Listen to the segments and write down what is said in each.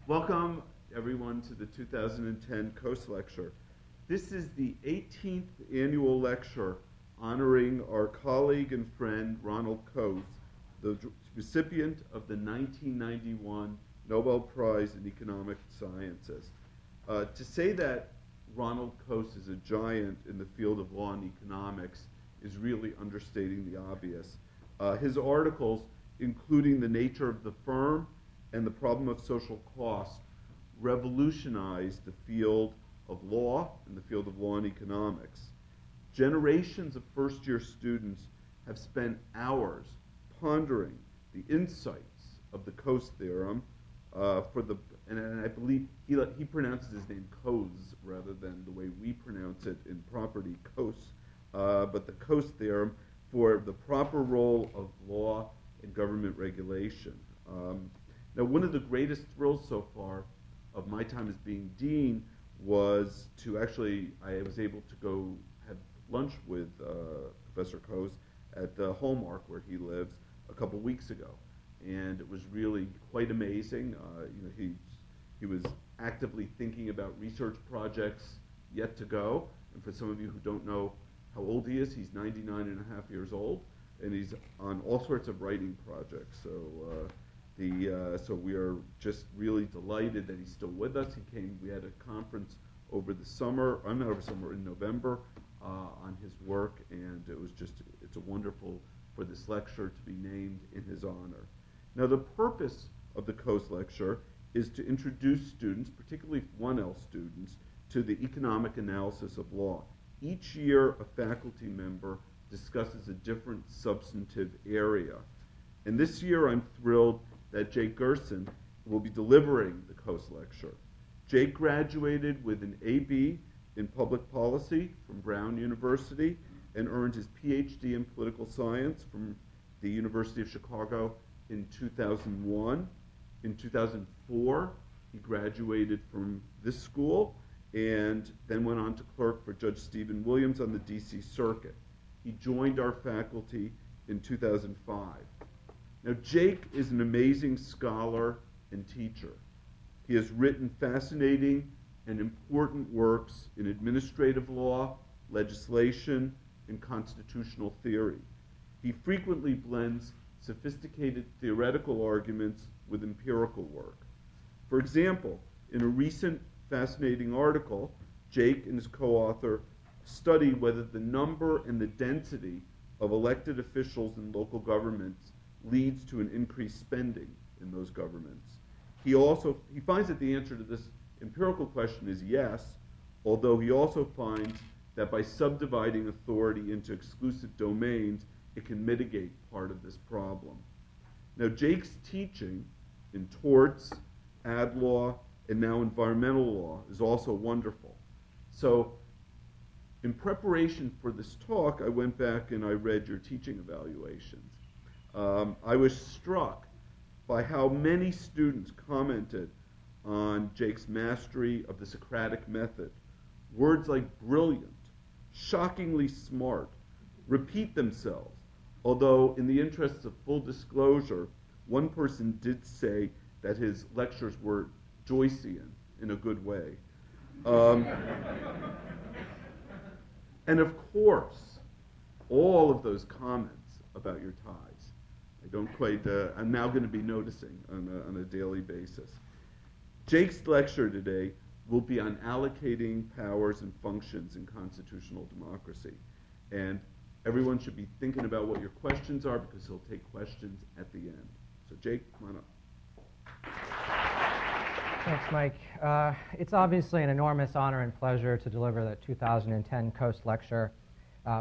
Welcome, everyone, to the 2010 Coase Lecture. This is the 18th annual lecture honoring our colleague and friend, Ronald Coase, the recipient of the 1991 Nobel Prize in Economic Sciences. To say that Ronald Coase is a giant in the field of law and economics is really understating the obvious. His articles, including The Nature of the Firm and The Problem of Social Cost, revolutionized the field of law and the field of law and economics. Generations of first-year students have spent hours pondering the insights of the Coase Theorem and I believe he pronounces his name Coase rather than the way we pronounce it in property, Coase, but the Coase Theorem for the proper role of law and government regulation. Now, one of the greatest thrills so far of my time as being dean was to I was able to go have lunch with Professor Coase at Hallmark, where he lives, a couple weeks ago. And it was really quite amazing. He was actively thinking about research projects yet to go. And for some of you who don't know how old he is, he's 99 and a half years old, and he's on all sorts of writing projects. So we are just really delighted that he's still with us. We had a conference in November on his work, and it's wonderful for this lecture to be named in his honor. Now, the purpose of the Coase Lecture is to introduce students, particularly 1L students, to the economic analysis of law. Each year, a faculty member discusses a different substantive area. And this year, I'm thrilled that Jake Gersen will be delivering the Coase Lecture. Jake graduated with an AB in public policy from Brown University and earned his PhD in political science from the University of Chicago in 2001. In 2004, he graduated from this school and then went on to clerk for Judge Stephen Williams on the DC Circuit. He joined our faculty in 2005. Now, Jake is an amazing scholar and teacher. He has written fascinating and important works in administrative law, legislation, and constitutional theory. He frequently blends sophisticated theoretical arguments with empirical work. For example, in a recent fascinating article, Jake and his co-author study whether the number and the density of elected officials in local governments leads to an increased spending in those governments. He finds that the answer to this empirical question is yes, although he also finds that by subdividing authority into exclusive domains, it can mitigate part of this problem. Now, Jake's teaching in torts, ad law, and now environmental law is also wonderful. So, in preparation for this talk, I went back and I read your teaching evaluations. I was struck by how many students commented on Jake's mastery of the Socratic method. Words like brilliant, shockingly smart, repeat themselves, although in the interests of full disclosure, one person did say that his lectures were Joycean in a good way. And of course, all of those comments about your ties. I'm now going to be noticing on a daily basis. Jake's lecture today will be on allocating powers and functions in constitutional democracy. And everyone should be thinking about what your questions are because he'll take questions at the end. So Jake, come on up. Thanks, Mike. It's obviously an enormous honor and pleasure to deliver the 2010 Coase Lecture.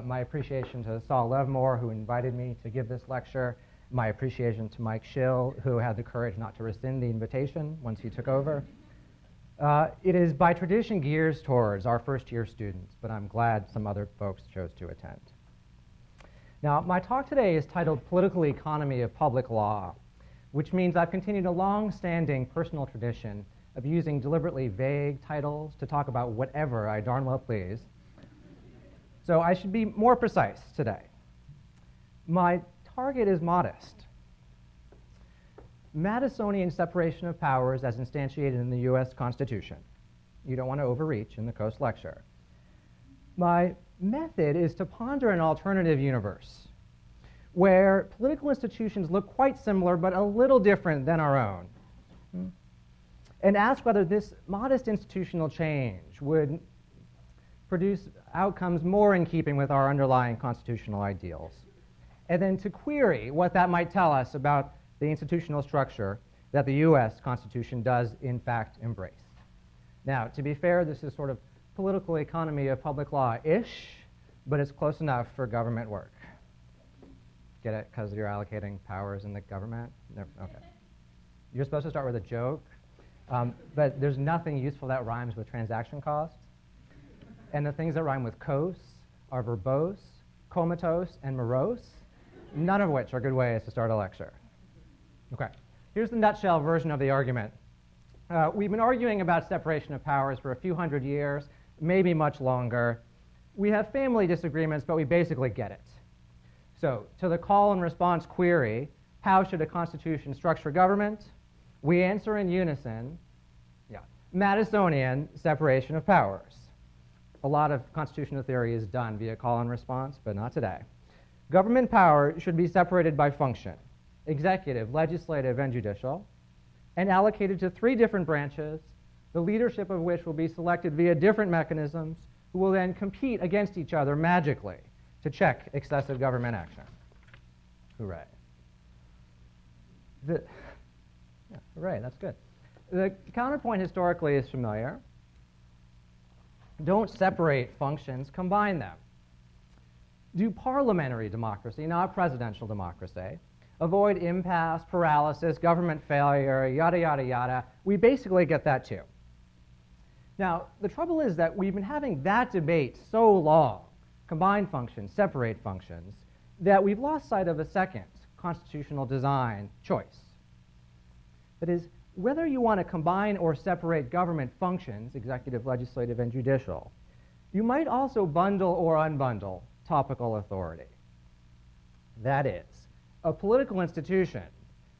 My appreciation to Saul Levmore, who invited me to give this lecture. My appreciation to Mike Schill, who had the courage not to rescind the invitation once he took over. It is by tradition geared towards our first-year students, but I'm glad some other folks chose to attend. Now, my talk today is titled Political Economy of Public Law, which means I've continued a long-standing personal tradition of using deliberately vague titles to talk about whatever I darn well please. So I should be more precise today. My target is modest. Madisonian separation of powers as instantiated in the U.S. Constitution. You don't want to overreach in the Coase Lecture. My method is to ponder an alternative universe where political institutions look quite similar but a little different than our own, and ask whether this modest institutional change would produce outcomes more in keeping with our underlying constitutional ideals, and then to query what that might tell us about the institutional structure that the U.S. Constitution does in fact embrace. Now, to be fair, this is sort of political economy of public law-ish, but it's close enough for government work. Get it? Because you're allocating powers in the government? No, okay. You're supposed to start with a joke, but there's nothing useful that rhymes with transaction costs. And the things that rhyme with coase are verbose, comatose, and morose, none of which are good ways to start a lecture. Okay, here's the nutshell version of the argument. We've been arguing about separation of powers for a few hundred years, maybe much longer. We have family disagreements, but we basically get it. So, to the call and response query, how should a constitution structure government? We answer in unison, Madisonian separation of powers. A lot of constitutional theory is done via call and response, but not today. Government power should be separated by function, executive, legislative, and judicial, and allocated to 3 different branches, the leadership of which will be selected via different mechanisms, who will then compete against each other magically to check excessive government action. Hooray. Hooray, that's good. The counterpoint historically is familiar. Don't separate functions, combine them. Do parliamentary democracy, not presidential democracy. Avoid impasse, paralysis, government failure, yada, yada, yada. We basically get that too. Now, the trouble is that we've been having that debate so long, combine functions, separate functions, that we've lost sight of a second constitutional design choice. That is, whether you want to combine or separate government functions, executive, legislative, and judicial, you might also bundle or unbundle topical authority. That is, a political institution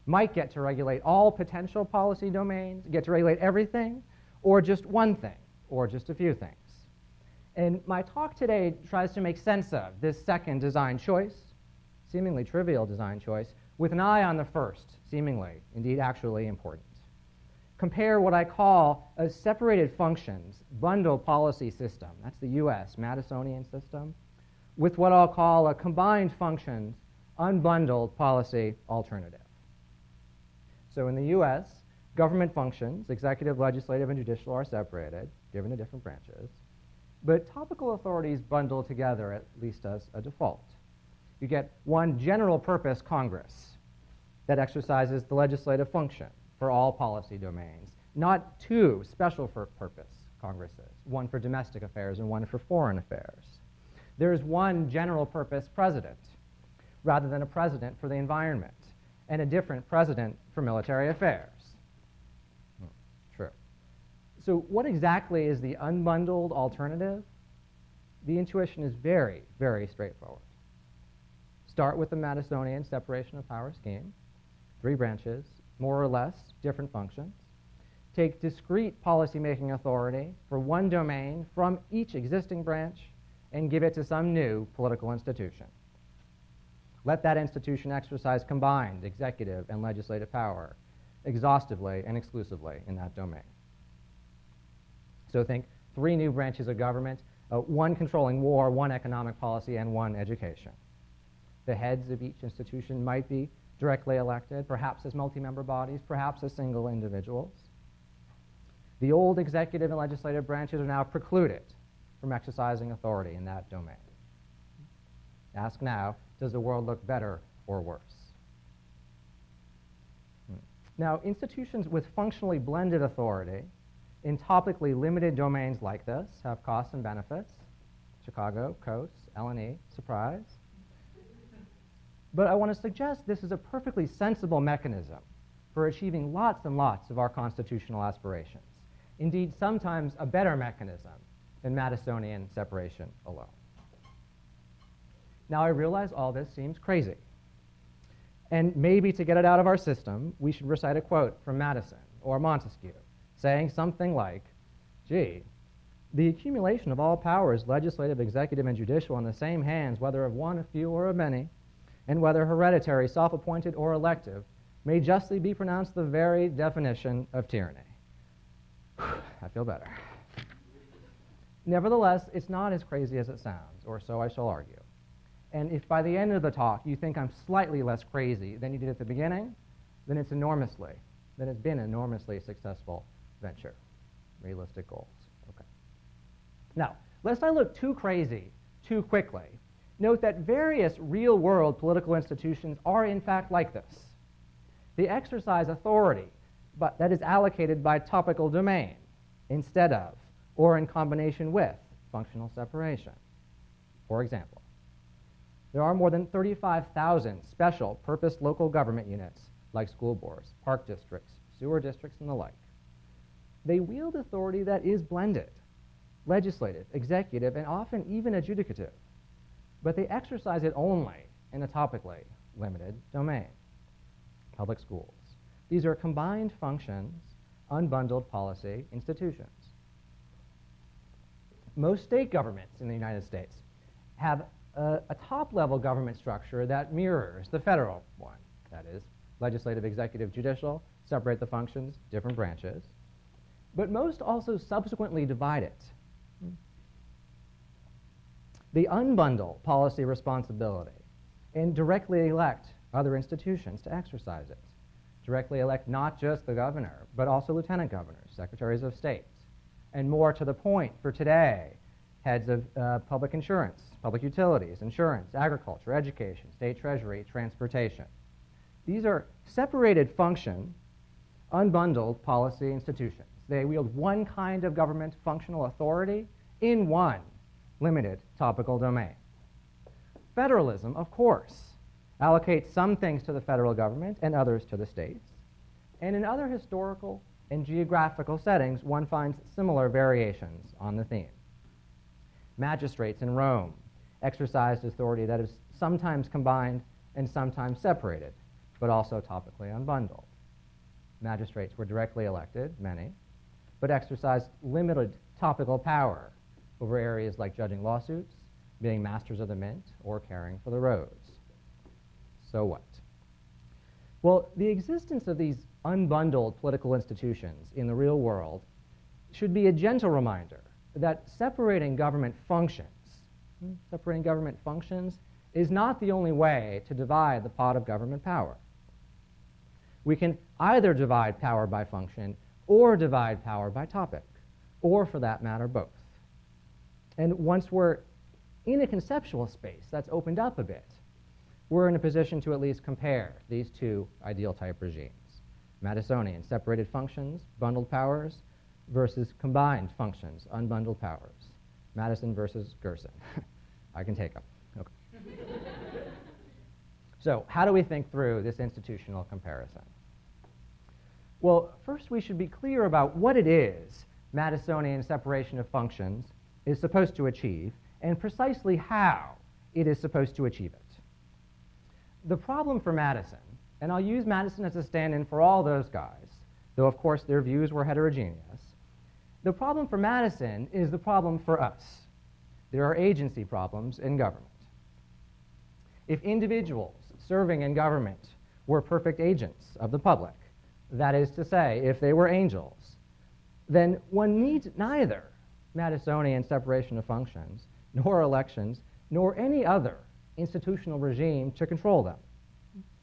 might get to regulate all potential policy domains, get to regulate everything, or just one thing, or just a few things. And my talk today tries to make sense of this second design choice, seemingly trivial design choice, with an eye on the first, seemingly, indeed actually important. Compare what I call a separated functions bundled policy system, that's the US Madisonian system, with what I'll call a combined functions unbundled policy alternative. So in the US, government functions, executive, legislative, and judicial, are separated, given the different branches, but topical authorities bundle together, at least as a default. You get one general purpose Congress that exercises the legislative function for all policy domains, not 2 special purpose Congresses, one for domestic affairs and one for foreign affairs. There is one general purpose president, rather than a president for the environment, and a different president for military affairs. True. So what exactly is the unbundled alternative? The intuition is very, very straightforward. Start with the Madisonian separation of power scheme, 3 branches, more or less different functions. Take discrete policymaking authority for one domain from each existing branch and give it to some new political institution. Let that institution exercise combined executive and legislative power exhaustively and exclusively in that domain. So think 3 new branches of government, one controlling war, one economic policy, and one education. The heads of each institution might be directly elected, perhaps as multi-member bodies, perhaps as single individuals. The old executive and legislative branches are now precluded from exercising authority in that domain. Ask now, does the world look better or worse? Now, institutions with functionally blended authority in topically limited domains like this have costs and benefits. Chicago, Coase, L&E, surprise. But I want to suggest this is a perfectly sensible mechanism for achieving lots and lots of our constitutional aspirations. Indeed, sometimes a better mechanism than Madisonian separation alone. Now, I realize all this seems crazy. And maybe to get it out of our system, we should recite a quote from Madison or Montesquieu, saying something like, gee, the accumulation of all powers, legislative, executive, and judicial, in the same hands, whether of one, a few, or of many, and whether hereditary, self-appointed, or elective, may justly be pronounced the very definition of tyranny. I feel better. Nevertheless, it's not as crazy as it sounds, or so I shall argue. And if by the end of the talk you think I'm slightly less crazy than you did at the beginning, then it's been an enormously successful venture. Realistic goals. Okay. Now, lest I look too crazy too quickly, note that various real-world political institutions are in fact like this. They exercise authority, but that is allocated by topical domain instead of, or in combination with, functional separation. For example, there are more than 35,000 special purpose local government units like school boards, park districts, sewer districts, and the like. They wield authority that is blended, legislative, executive, and often even adjudicative, but they exercise it only in a topically limited domain. Public schools. These are combined functions, unbundled policy institutions. Most state governments in the United States have a top-level government structure that mirrors the federal one. That is, legislative, executive, judicial, separate the functions, different branches. But most also subsequently divide it. They unbundle policy responsibility and directly elect other institutions to exercise it. Directly elect not just the governor, but also lieutenant governors, secretaries of state, and more to the point for today, heads of public insurance, public utilities, insurance, agriculture, education, state treasury, transportation. These are separated function, unbundled policy institutions. They wield one kind of government functional authority in one limited topical domain. Federalism, of course, allocates some things to the federal government and others to the states. And in other historical and geographical settings, one finds similar variations on the theme. Magistrates in Rome exercised authority that is sometimes combined and sometimes separated, but also topically unbundled. Magistrates were directly elected, many, but exercised limited topical power over areas like judging lawsuits, being masters of the mint, or caring for the roads. So what? Well, the existence of these unbundled political institutions in the real world should be a gentle reminder that separating government functions is not the only way to divide the pot of government power. We can either divide power by function or divide power by topic, or for that matter, both. And once we're in a conceptual space that's opened up a bit, we're in a position to at least compare these two ideal type regimes. Madisonian separated functions, bundled powers, versus combined functions, unbundled powers. Madison versus Gersen. I can take them. Okay. So how do we think through this institutional comparison? Well, first we should be clear about what it is Madisonian separation of functions is supposed to achieve and precisely how it is supposed to achieve it. The problem for Madison, and I'll use Madison as a stand-in for all those guys, though of course their views were heterogeneous, the problem for Madison is the problem for us. There are agency problems in government. If individuals serving in government were perfect agents of the public, that is to say, if they were angels, then one needs neither Madisonian separation of functions, nor elections, nor any other institutional regime to control them.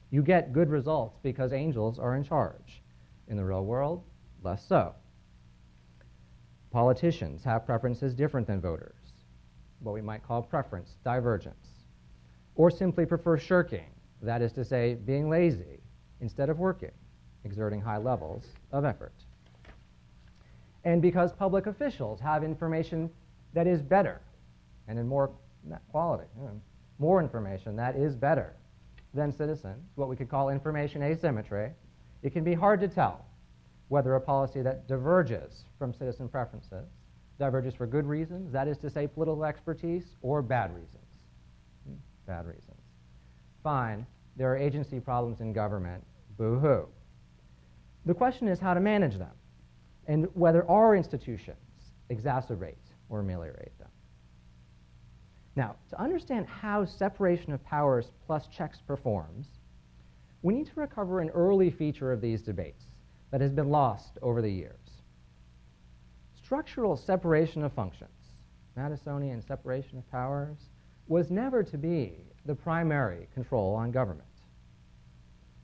You get good results because angels are in charge. In the real world, less so. Politicians have preferences different than voters, what we might call preference divergence, or simply prefer shirking, that is to say, being lazy instead of working, exerting high levels of effort. And because public officials have information that is better and in more quality, more information that is better than citizens, what we could call information asymmetry, it can be hard to tell whether a policy that diverges from citizen preferences diverges for good reasons, that is to say political expertise, or bad reasons. Bad reasons. Fine, There are agency problems in government. Boo-hoo. The question is how to manage them and whether our institutions exacerbate or ameliorate them. Now, to understand how separation of powers plus checks performs, we need to recover an early feature of these debates that has been lost over the years. Structural separation of functions, Madisonian separation of powers, was never to be the primary control on government.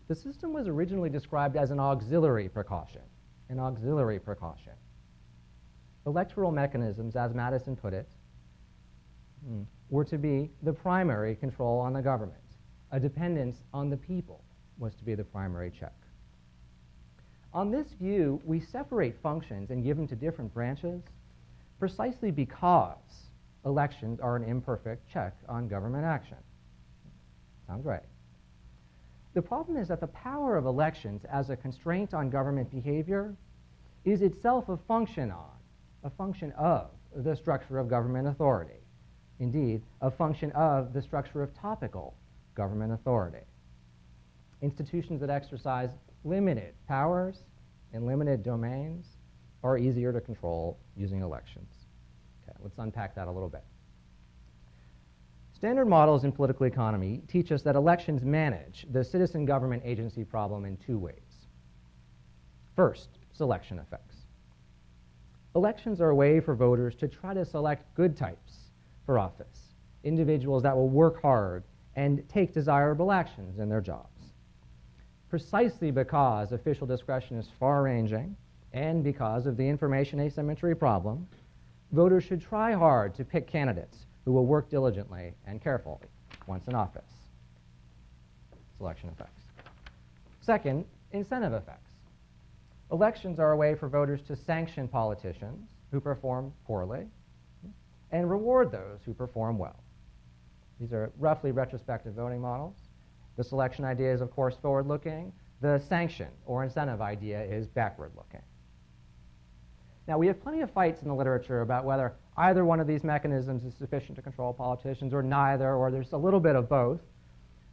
The system was originally described as an auxiliary precaution, Electoral mechanisms, as Madison put it, were to be the primary control on the government. A dependence on the people was to be the primary check. On this view, we separate functions and give them to different branches precisely because elections are an imperfect check on government action. Sounds right. The problem is that the power of elections as a constraint on government behavior is itself a function of the structure of government authority. Indeed, a function of the structure of topical government authority. Institutions that exercise limited powers in limited domains are easier to control using elections. Okay, let's unpack that a little bit. Standard models in political economy teach us that elections manage the citizen government agency problem in two ways. First, selection effects. Elections are a way for voters to try to select good types for office, individuals that will work hard and take desirable actions in their jobs. Precisely because official discretion is far-ranging and because of the information asymmetry problem, voters should try hard to pick candidates who will work diligently and carefully once in office. Selection effects. Second, incentive effects. Elections are a way for voters to sanction politicians who perform poorly and reward those who perform well. These are roughly retrospective voting models. The selection idea is, of course, forward-looking. The sanction or incentive idea is backward-looking. Now, we have plenty of fights in the literature about whether either one of these mechanisms is sufficient to control politicians or neither, or there's a little bit of both.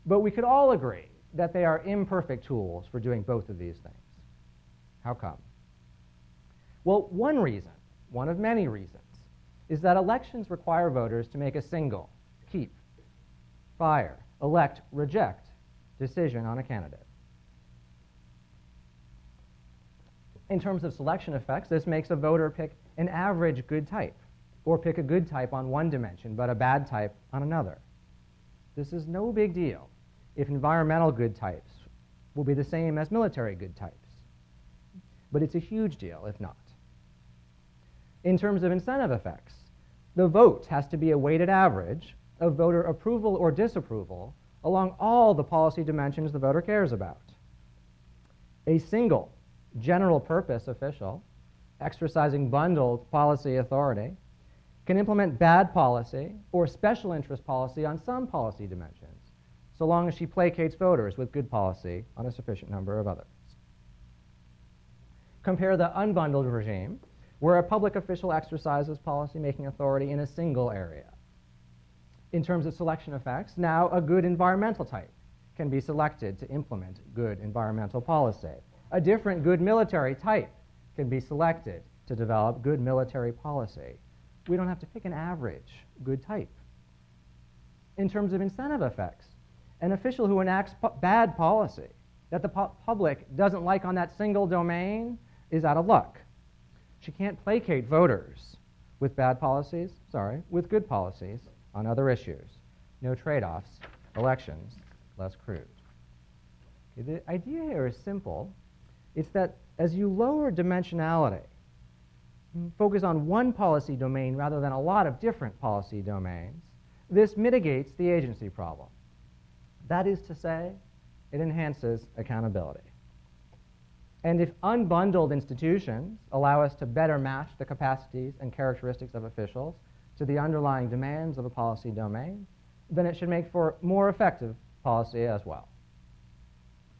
But we could all agree that they are imperfect tools for doing both of these things. How come? Well, one reason, one of many reasons, is that elections require voters to make a single, keep, fire, elect, reject decision on a candidate. In terms of selection effects, this makes a voter pick an average good type, or pick a good type on one dimension, but a bad type on another. This is no big deal if environmental good types will be the same as military good types. But it's a huge deal if not. In terms of incentive effects, the vote has to be a weighted average of voter approval or disapproval along all the policy dimensions the voter cares about. A single general purpose official exercising bundled policy authority can implement bad policy or special interest policy on some policy dimensions, so long as she placates voters with good policy on a sufficient number of others. Compare the unbundled regime, where a public official exercises policy-making authority in a single area. In terms of selection effects, now a good environmental type can be selected to implement good environmental policy. A different good military type can be selected to develop good military policy. We don't have to pick an average good type. In terms of incentive effects, an official who enacts bad policy that the public doesn't like on that single domain is out of luck. She can't placate voters with bad policies, with good policies on other issues. No trade-offs, elections, less crude. Okay, the idea here is simple. It's that as you lower dimensionality, focus on one policy domain rather than a lot of different policy domains, this mitigates the agency problem. That is to say, it enhances accountability. And if unbundled institutions allow us to better match the capacities and characteristics of officials to the underlying demands of a policy domain, then it should make for more effective policy as well.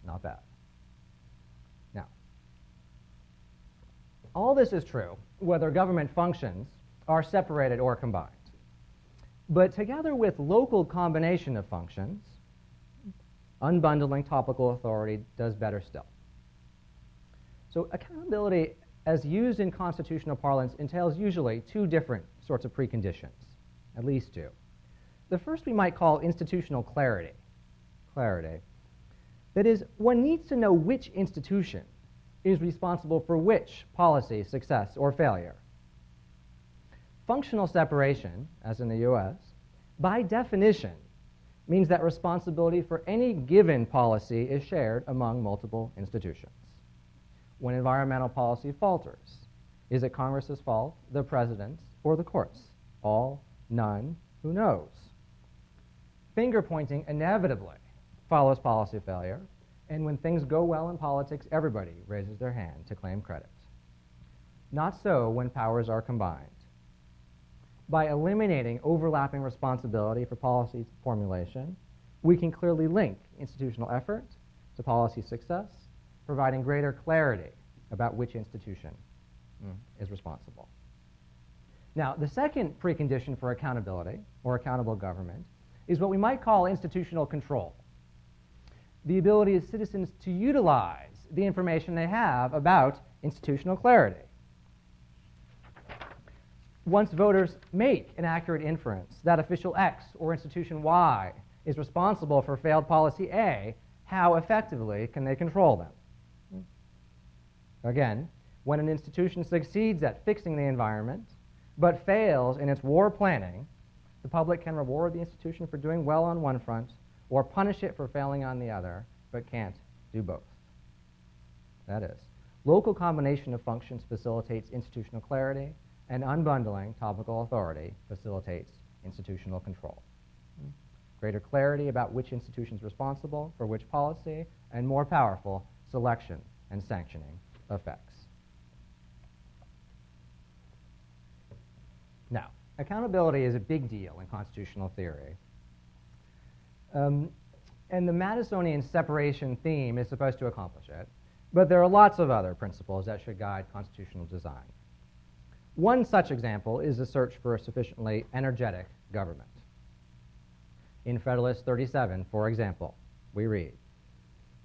Not bad. Now, all this is true whether government functions are separated or combined. But together with local combination of functions, Unbundling topical authority does better still. So accountability, as used in constitutional parlance, entails usually two different sorts of preconditions, at least two. The first we might call institutional clarity. That is, one needs to know which institution is responsible for which policy success or failure. Functional separation, as in the U.S., by definition, means that responsibility for any given policy is shared among multiple institutions. When environmental policy falters, is it Congress's fault, the president's, or the courts? All, none, who knows? Finger-pointing inevitably follows policy failure, and when things go well in politics, everybody raises their hand to claim credit. Not so when powers are combined. By eliminating overlapping responsibility for policy formulation, we can clearly link institutional effort to policy success, providing greater clarity about which institution is responsible. Now, the second precondition for accountability, or accountable government, is what we might call institutional control. The ability of citizens to utilize the information they have about institutional clarity. Once voters make an accurate inference that official X or institution Y is responsible for failed policy A, how effectively can they control them? Again, when an institution succeeds at fixing the environment but fails in its war planning, the public can reward the institution for doing well on one front or punish it for failing on the other, but can't do both. That is, local combination of functions facilitates institutional clarity, and unbundling topical authority facilitates institutional control. Greater clarity about which institution is responsible for which policy, and more powerful selection and sanctioning effects. Now, accountability is a big deal in constitutional theory. And the Madisonian separation theme is supposed to accomplish it, but there are lots of other principles that should guide constitutional design. One such example is the search for a sufficiently energetic government. In Federalist 37, for example, we read,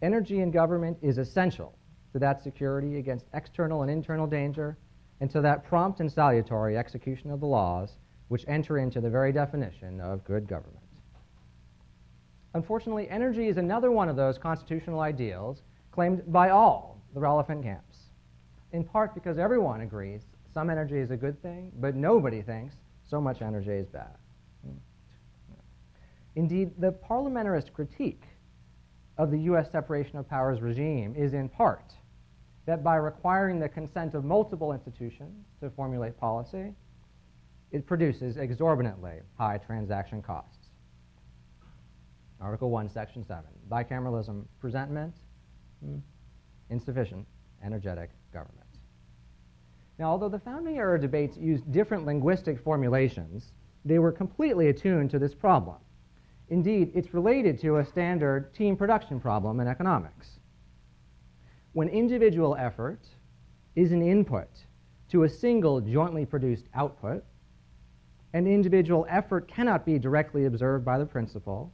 "Energy in government is essential to that security against external and internal danger, and to that prompt and salutary execution of the laws which enter into the very definition of good government." Unfortunately, energy is another one of those constitutional ideals claimed by all the relevant camps, in part because everyone agrees some energy is a good thing, but nobody thinks so much energy is bad. Indeed, the parliamentarist critique of the U.S. separation of powers regime is in part that by requiring the consent of multiple institutions to formulate policy, it produces exorbitantly high transaction costs. Article 1, Section 7, bicameralism presentment, insufficient energetic government. Now, although the founding era debates used different linguistic formulations, they were completely attuned to this problem. Indeed, it's related to a standard team production problem in economics. When individual effort is an input to a single jointly produced output, and individual effort cannot be directly observed by the principal,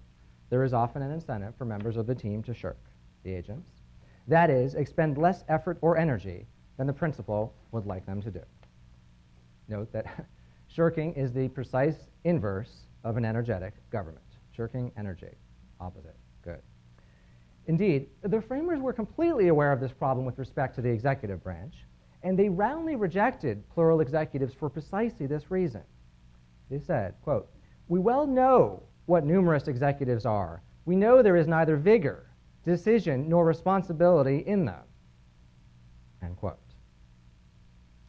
there is often an incentive for members of the team to shirk, the agents. That is, expend less effort or energy than the principal would like them to do. Note that shirking is the precise inverse of an energetic government. Shirking, energy, opposite, good. Indeed, the framers were completely aware of this problem with respect to the executive branch, and they roundly rejected plural executives for precisely this reason. They said, quote, "We well know what numerous executives are. We know there is neither vigor, decision, nor responsibility in them," end quote.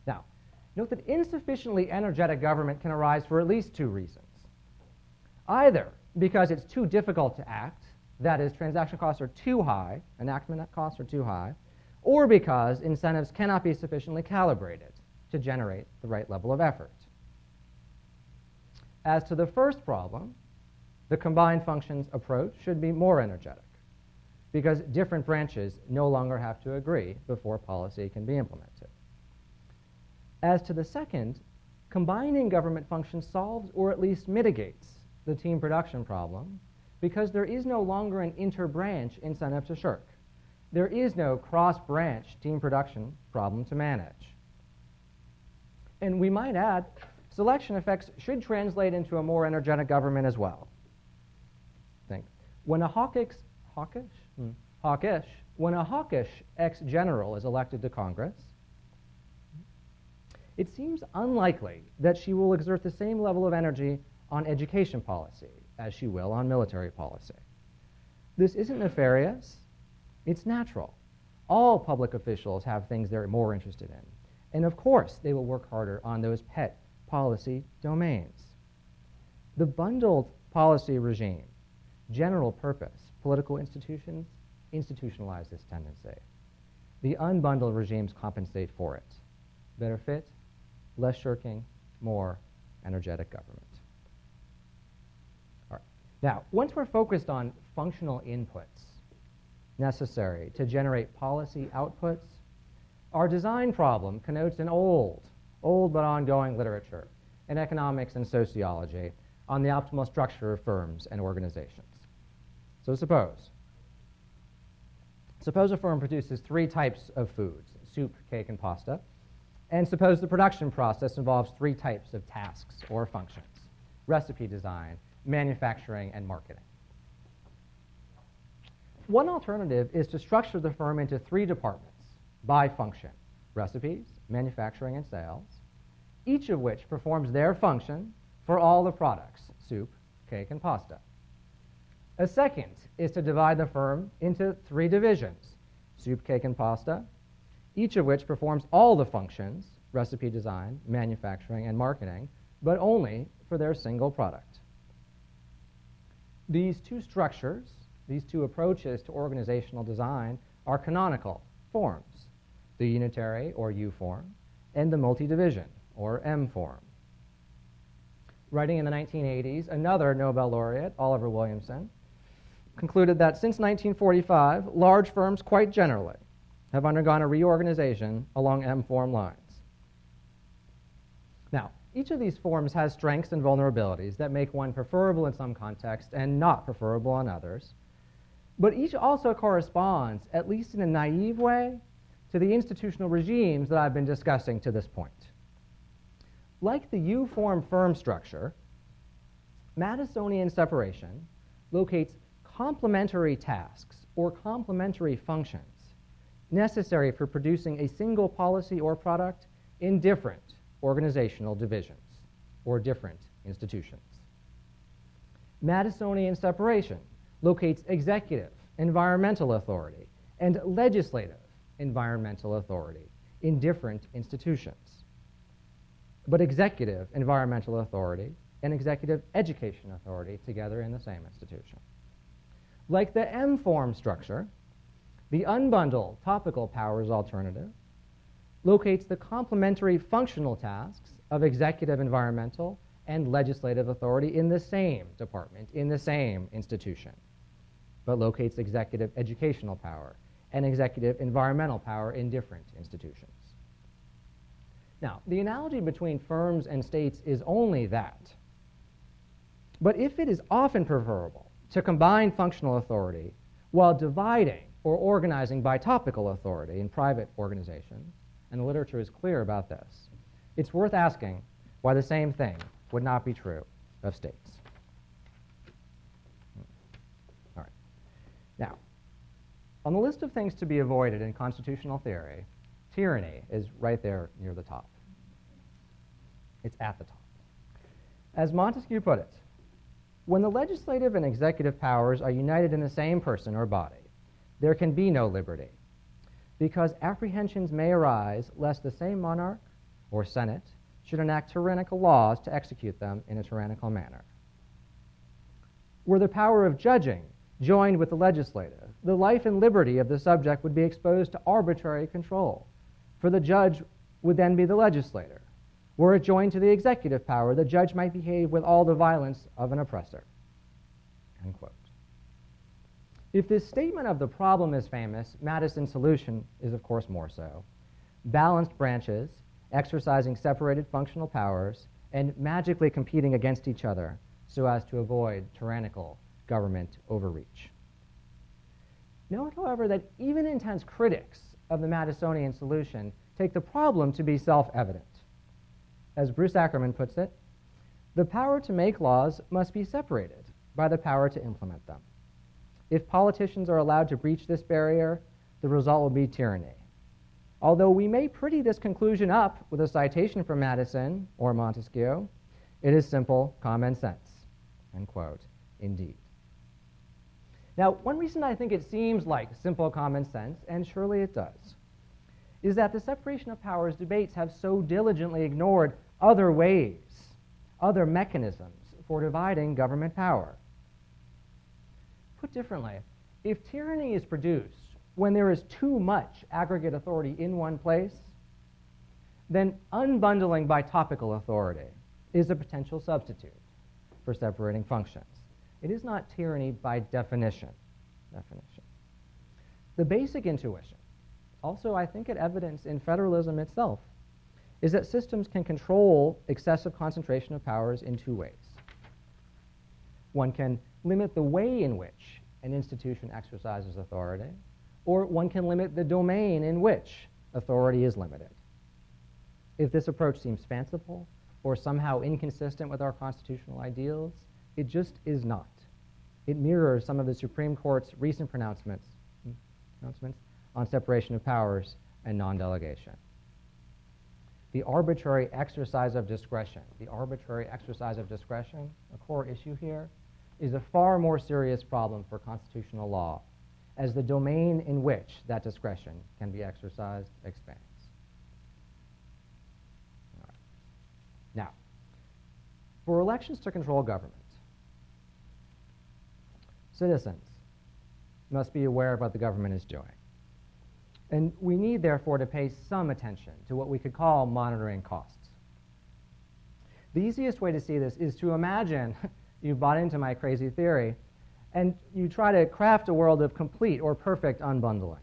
Now, note that insufficiently energetic government can arise for at least two reasons. Either because it's too difficult to act, that is, transaction costs are too high, enactment costs are too high, or because incentives cannot be sufficiently calibrated to generate the right level of effort. As to the first problem, the combined functions approach should be more energetic, because different branches no longer have to agree before policy can be implemented. As to the second, combining government functions solves or at least mitigates the team production problem, because there is no longer an interbranch incentive to shirk. There is no cross-branch team production problem to manage. And we might add, selection effects should translate into a more energetic government as well. Think. When a hawkish ex-general is elected to Congress, it seems unlikely that she will exert the same level of energy on education policy as she will on military policy. This isn't nefarious, it's natural. All public officials have things they're more interested in. And of course, they will work harder on those pet policy domains. The bundled policy regime, general purpose, political institutions institutionalize this tendency. The unbundled regimes compensate for it. Better fit, less shirking, more energetic government. All right. Now, once we're focused on functional inputs necessary to generate policy outputs, our design problem connotes an old but ongoing literature in economics and sociology on the optimal structure of firms and organizations. So suppose a firm produces 3 types of foods, soup, cake, and pasta, and suppose the production process involves 3 types of tasks or functions: recipe design, manufacturing, and marketing. One alternative is to structure the firm into 3 departments by function: recipes, manufacturing, and sales, each of which performs their function for all the products, soup, cake, and pasta. A second is to divide the firm into 3 divisions: soup, cake, and pasta, each of which performs all the functions, recipe design, manufacturing, and marketing, but only for their single product. These 2 structures, these 2 approaches to organizational design are canonical forms: the unitary, or U form, and the multi-division, or M form. Writing in the 1980s, another Nobel laureate, Oliver Williamson, concluded that since 1945, large firms quite generally have undergone a reorganization along M-form lines. Now, each of these forms has strengths and vulnerabilities that make one preferable in some contexts and not preferable in others, but each also corresponds, at least in a naive way, to the institutional regimes that I've been discussing to this point. Like the U-form firm structure, Madisonian separation locates complementary tasks or complementary functions necessary for producing a single policy or product in different organizational divisions or different institutions. Madisonian separation locates executive environmental authority and legislative environmental authority in different institutions, but executive environmental authority and executive education authority together in the same institution. Like the M-form structure, the unbundled topical powers alternative locates the complementary functional tasks of executive environmental and legislative authority in the same department, in the same institution, but locates executive educational power and executive environmental power in different institutions. Now, the analogy between firms and states is only that. But if it is often preferable to combine functional authority while dividing or organizing by topical authority in private organizations, and the literature is clear about this, it's worth asking why the same thing would not be true of states. All right. Now, on the list of things to be avoided in constitutional theory, tyranny is right there near the top. It's at the top. As Montesquieu put it, when the legislative and executive powers are united in the same person or body, there can be no liberty, because apprehensions may arise lest the same monarch or senate should enact tyrannical laws to execute them in a tyrannical manner. Were the power of judging joined with the legislative, the life and liberty of the subject would be exposed to arbitrary control, for the judge would then be the legislator. Were it joined to the executive power, the judge might behave with all the violence of an oppressor. End quote. If this statement of the problem is famous, Madison's solution is, of course, more so. Balanced branches, exercising separated functional powers, and magically competing against each other so as to avoid tyrannical government overreach. Note, however, that even intense critics of the Madisonian solution take the problem to be self-evident. As Bruce Ackerman puts it, the power to make laws must be separated by the power to implement them. If politicians are allowed to breach this barrier, the result will be tyranny. Although we may pretty this conclusion up with a citation from Madison or Montesquieu, it is simple common sense, end quote, indeed. Now, one reason I think it seems like simple common sense, and surely it does, is that the separation of powers debates have so diligently ignored other ways, other mechanisms for dividing government power. Put differently, if tyranny is produced when there is too much aggregate authority in one place, then unbundling by topical authority is a potential substitute for separating functions. It is not tyranny by definition. The basic intuition, also I think it evidence in federalism itself, is that systems can control excessive concentration of powers in two ways. One can limit the way in which an institution exercises authority, or one can limit the domain in which authority is limited. If this approach seems fanciful or somehow inconsistent with our constitutional ideals, it just is not. It mirrors some of the Supreme Court's recent pronouncements on separation of powers and non-delegation. The arbitrary exercise of discretion, a core issue here, is a far more serious problem for constitutional law, as the domain in which that discretion can be exercised expands. All right. Now, for elections to control government, citizens must be aware of what the government is doing. And we need, therefore, to pay some attention to what we could call monitoring costs. The easiest way to see this is to imagine you've bought into my crazy theory, and you try to craft a world of complete or perfect unbundling.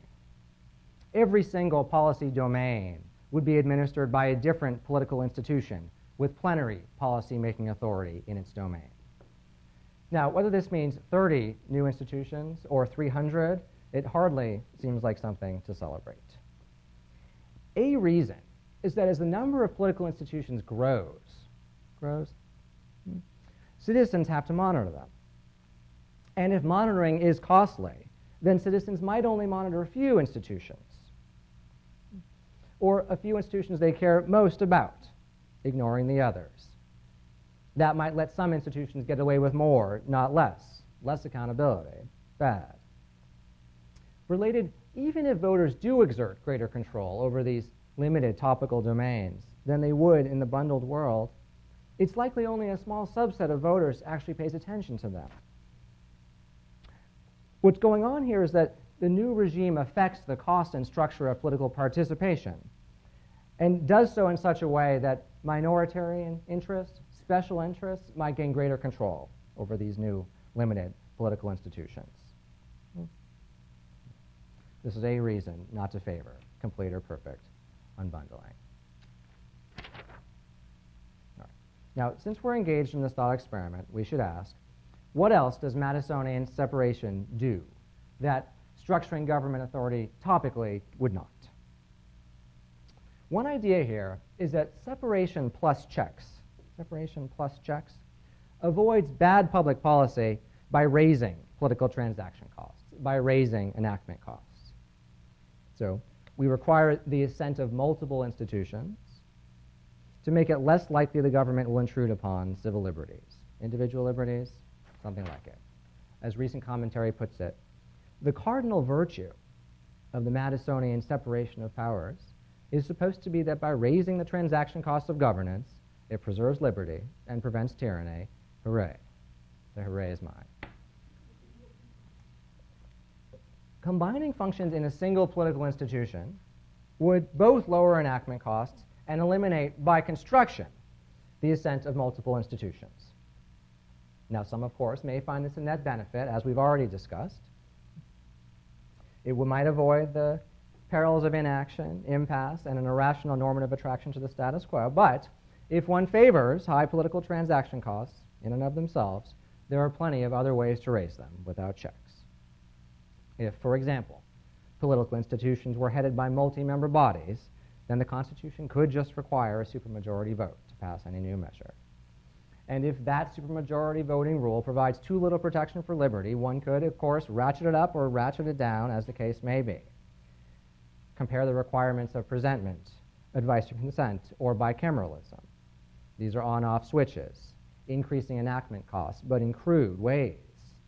Every single policy domain would be administered by a different political institution with plenary policy-making authority in its domain. Now, whether this means 30 new institutions or 300, it hardly seems like something to celebrate. A reason is that as the number of political institutions grows, citizens have to monitor them. And if monitoring is costly, then citizens might only monitor a few institutions, or a few institutions they care most about, ignoring the others. That might let some institutions get away with more, not less. Less accountability. Bad. Related, even if voters do exert greater control over these limited topical domains than they would in the bundled world, it's likely only a small subset of voters actually pays attention to them. What's going on here is that the new regime affects the cost and structure of political participation, and does so in such a way that minoritarian interests, special interests, might gain greater control over these new limited political institutions. This is a reason not to favor complete or perfect unbundling. All right. Now, since we're engaged in this thought experiment, we should ask, what else does Madisonian separation do that structuring government authority topically would not? One idea here is that separation plus checks avoids bad public policy by raising political transaction costs, by raising enactment costs. So we require the assent of multiple institutions to make it less likely the government will intrude upon civil liberties, individual liberties, something like it. As recent commentary puts it, the cardinal virtue of the Madisonian separation of powers is supposed to be that by raising the transaction costs of governance, it preserves liberty and prevents tyranny. Hooray. The hooray is mine. Combining functions in a single political institution would both lower enactment costs and eliminate, by construction, the assent of multiple institutions. Now, some, of course, may find this a net benefit, as we've already discussed. It might avoid the perils of inaction, impasse, and an irrational normative attraction to the status quo. But if one favors high political transaction costs in and of themselves, there are plenty of other ways to raise them without checks. If, for example, political institutions were headed by multi-member bodies, then the Constitution could just require a supermajority vote to pass any new measure. And if that supermajority voting rule provides too little protection for liberty, one could, of course, ratchet it up or ratchet it down, as the case may be. Compare the requirements of presentment, advice or consent, or bicameralism. These are on-off switches, increasing enactment costs, but in crude ways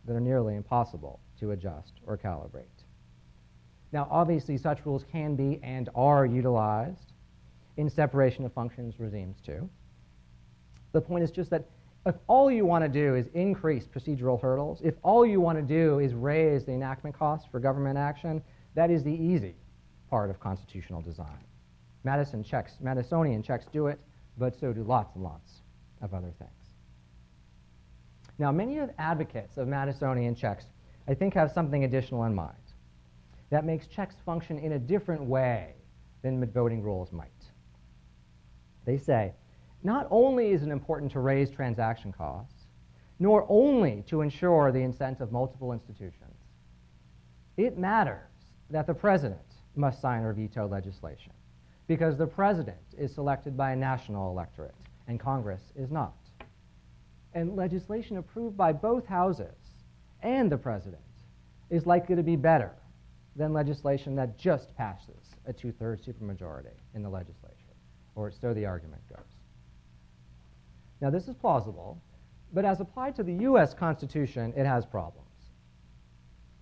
that are nearly impossible to adjust or calibrate. Now, obviously, such rules can be and are utilized in separation of functions regimes too. The point is just that if all you want to do is increase procedural hurdles, if all you want to do is raise the enactment costs for government action, that is the easy part of constitutional design. Madisonian checks do it, but so do lots and lots of other things. Now, many of the advocates of Madisonian checks, I think, have something additional in mind that makes checks function in a different way than voting rules might. They say, not only is it important to raise transaction costs, nor only to ensure the assent of multiple institutions, it matters that the president must sign or veto legislation, because the president is selected by a national electorate, and Congress is not. And legislation approved by both houses and the president is likely to be better than legislation that just passes a two-thirds supermajority in the legislature, or so the argument goes. Now, this is plausible, but as applied to the U.S. Constitution, it has problems.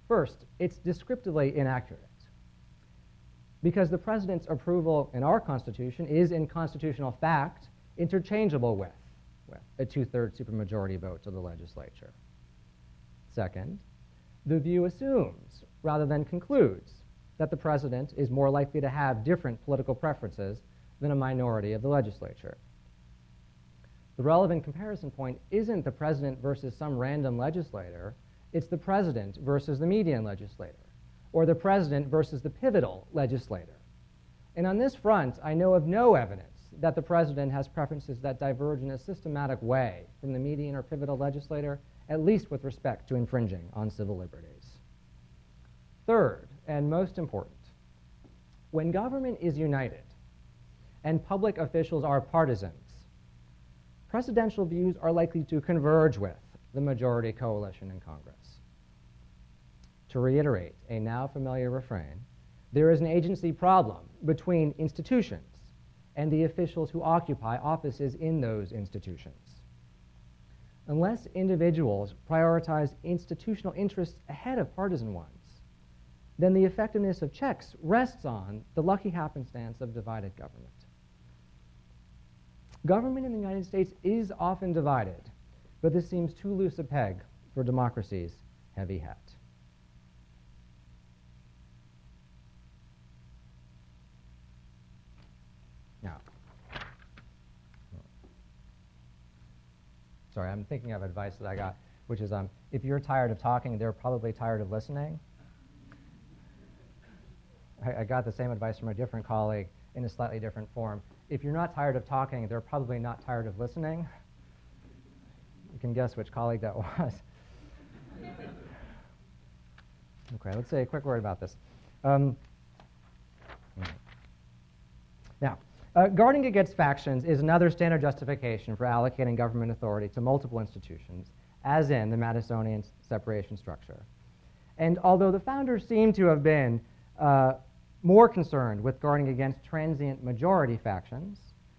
First, it's descriptively inaccurate, because the president's approval in our Constitution is, in constitutional fact, interchangeable with a two-thirds supermajority vote to the legislature. Second, the view assumes, rather than concludes, that the president is more likely to have different political preferences than a minority of the legislature. The relevant comparison point isn't the president versus some random legislator, it's the president versus the median legislator, or the president versus the pivotal legislator. And on this front, I know of no evidence that the president has preferences that diverge in a systematic way from the median or pivotal legislator, at least with respect to infringing on civil liberties. Third, and most important, when government is united and public officials are partisans, presidential views are likely to converge with the majority coalition in Congress. To reiterate a now familiar refrain, there is an agency problem between institutions and the officials who occupy offices in those institutions. Unless individuals prioritize institutional interests ahead of partisan ones, then the effectiveness of checks rests on the lucky happenstance of divided government. Government in the United States is often divided, but this seems too loose a peg for democracy's heavy hat. Now, sorry, I'm thinking of advice that I got, which is if you're tired of talking, they're probably tired of listening. I got the same advice from a different colleague in a slightly different form. If you're not tired of talking, they're probably not tired of listening. You can guess which colleague that was. Okay, let's say a quick word about this. Now, guarding against factions is another standard justification for allocating government authority to multiple institutions, as in the Madisonian separation structure. And although the founders seem to have been more concerned with guarding against transient majority factions,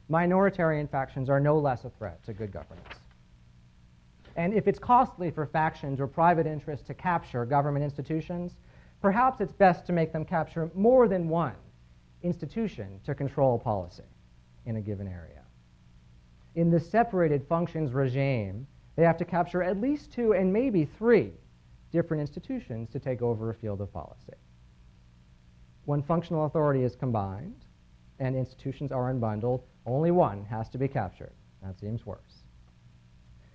minoritarian factions are no less a threat to good governance. And if it's costly for factions or private interests to capture government institutions, perhaps it's best to make them capture more than one institution to control policy in a given area. In the separated functions regime, they have to capture at least 2 and maybe 3 different institutions to take over a field of policy. When functional authority is combined and institutions are unbundled, only one has to be captured. That seems worse.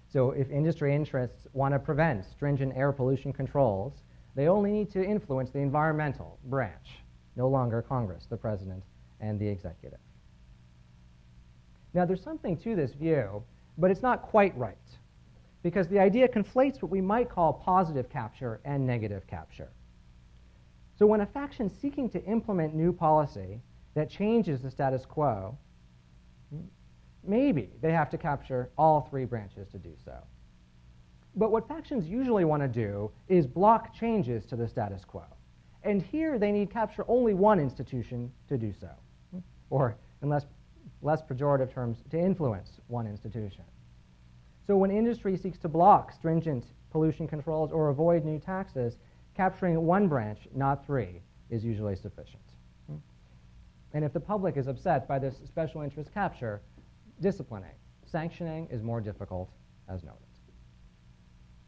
So if industry interests want to prevent stringent air pollution controls, they only need to influence the environmental branch, no longer Congress, the president, and the executive. Now, there's something to this view, but it's not quite right. because the idea conflates what we might call positive capture and negative capture. So when a faction seeking to implement new policy that changes the status quo, maybe they have to capture all three branches to do so. But what factions usually want to do is block changes to the status quo. And here they need capture only one institution to do so, or in less pejorative terms, to influence one institution. So when industry seeks to block stringent pollution controls or avoid new taxes, capturing one branch, not three, is usually sufficient. And if the public is upset by this special interest capture, disciplining, sanctioning is more difficult, as noted.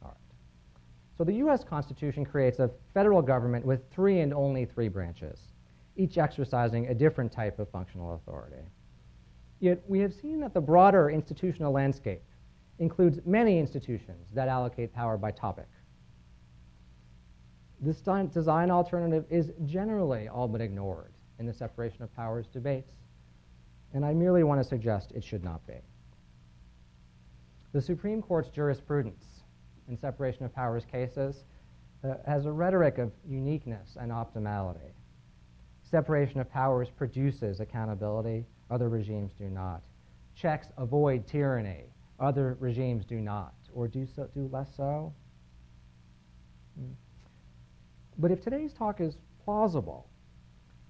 All right. So the U.S. Constitution creates a federal government with three and only three branches, each exercising a different type of functional authority. Yet we have seen that the broader institutional landscape includes many institutions that allocate power by topic. This design alternative is generally all but ignored in the separation of powers debates, and I merely want to suggest it should not be. The Supreme Court's jurisprudence in separation of powers cases has a rhetoric of uniqueness and optimality. Separation of powers produces accountability, other regimes do not. Checks avoid tyranny, other regimes do not, or do less so. But if today's talk is plausible,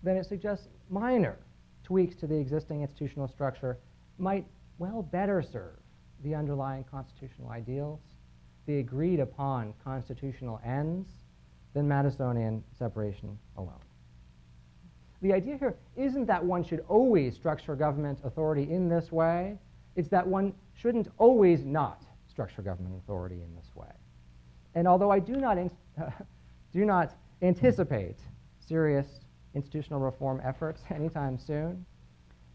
then it suggests minor tweaks to the existing institutional structure might well better serve the underlying constitutional ideals, the agreed upon constitutional ends, than Madisonian separation alone. The idea here isn't that one should always structure government authority in this way. It's that one shouldn't always not structure government authority in this way. And although I do not anticipate serious institutional reform efforts anytime soon,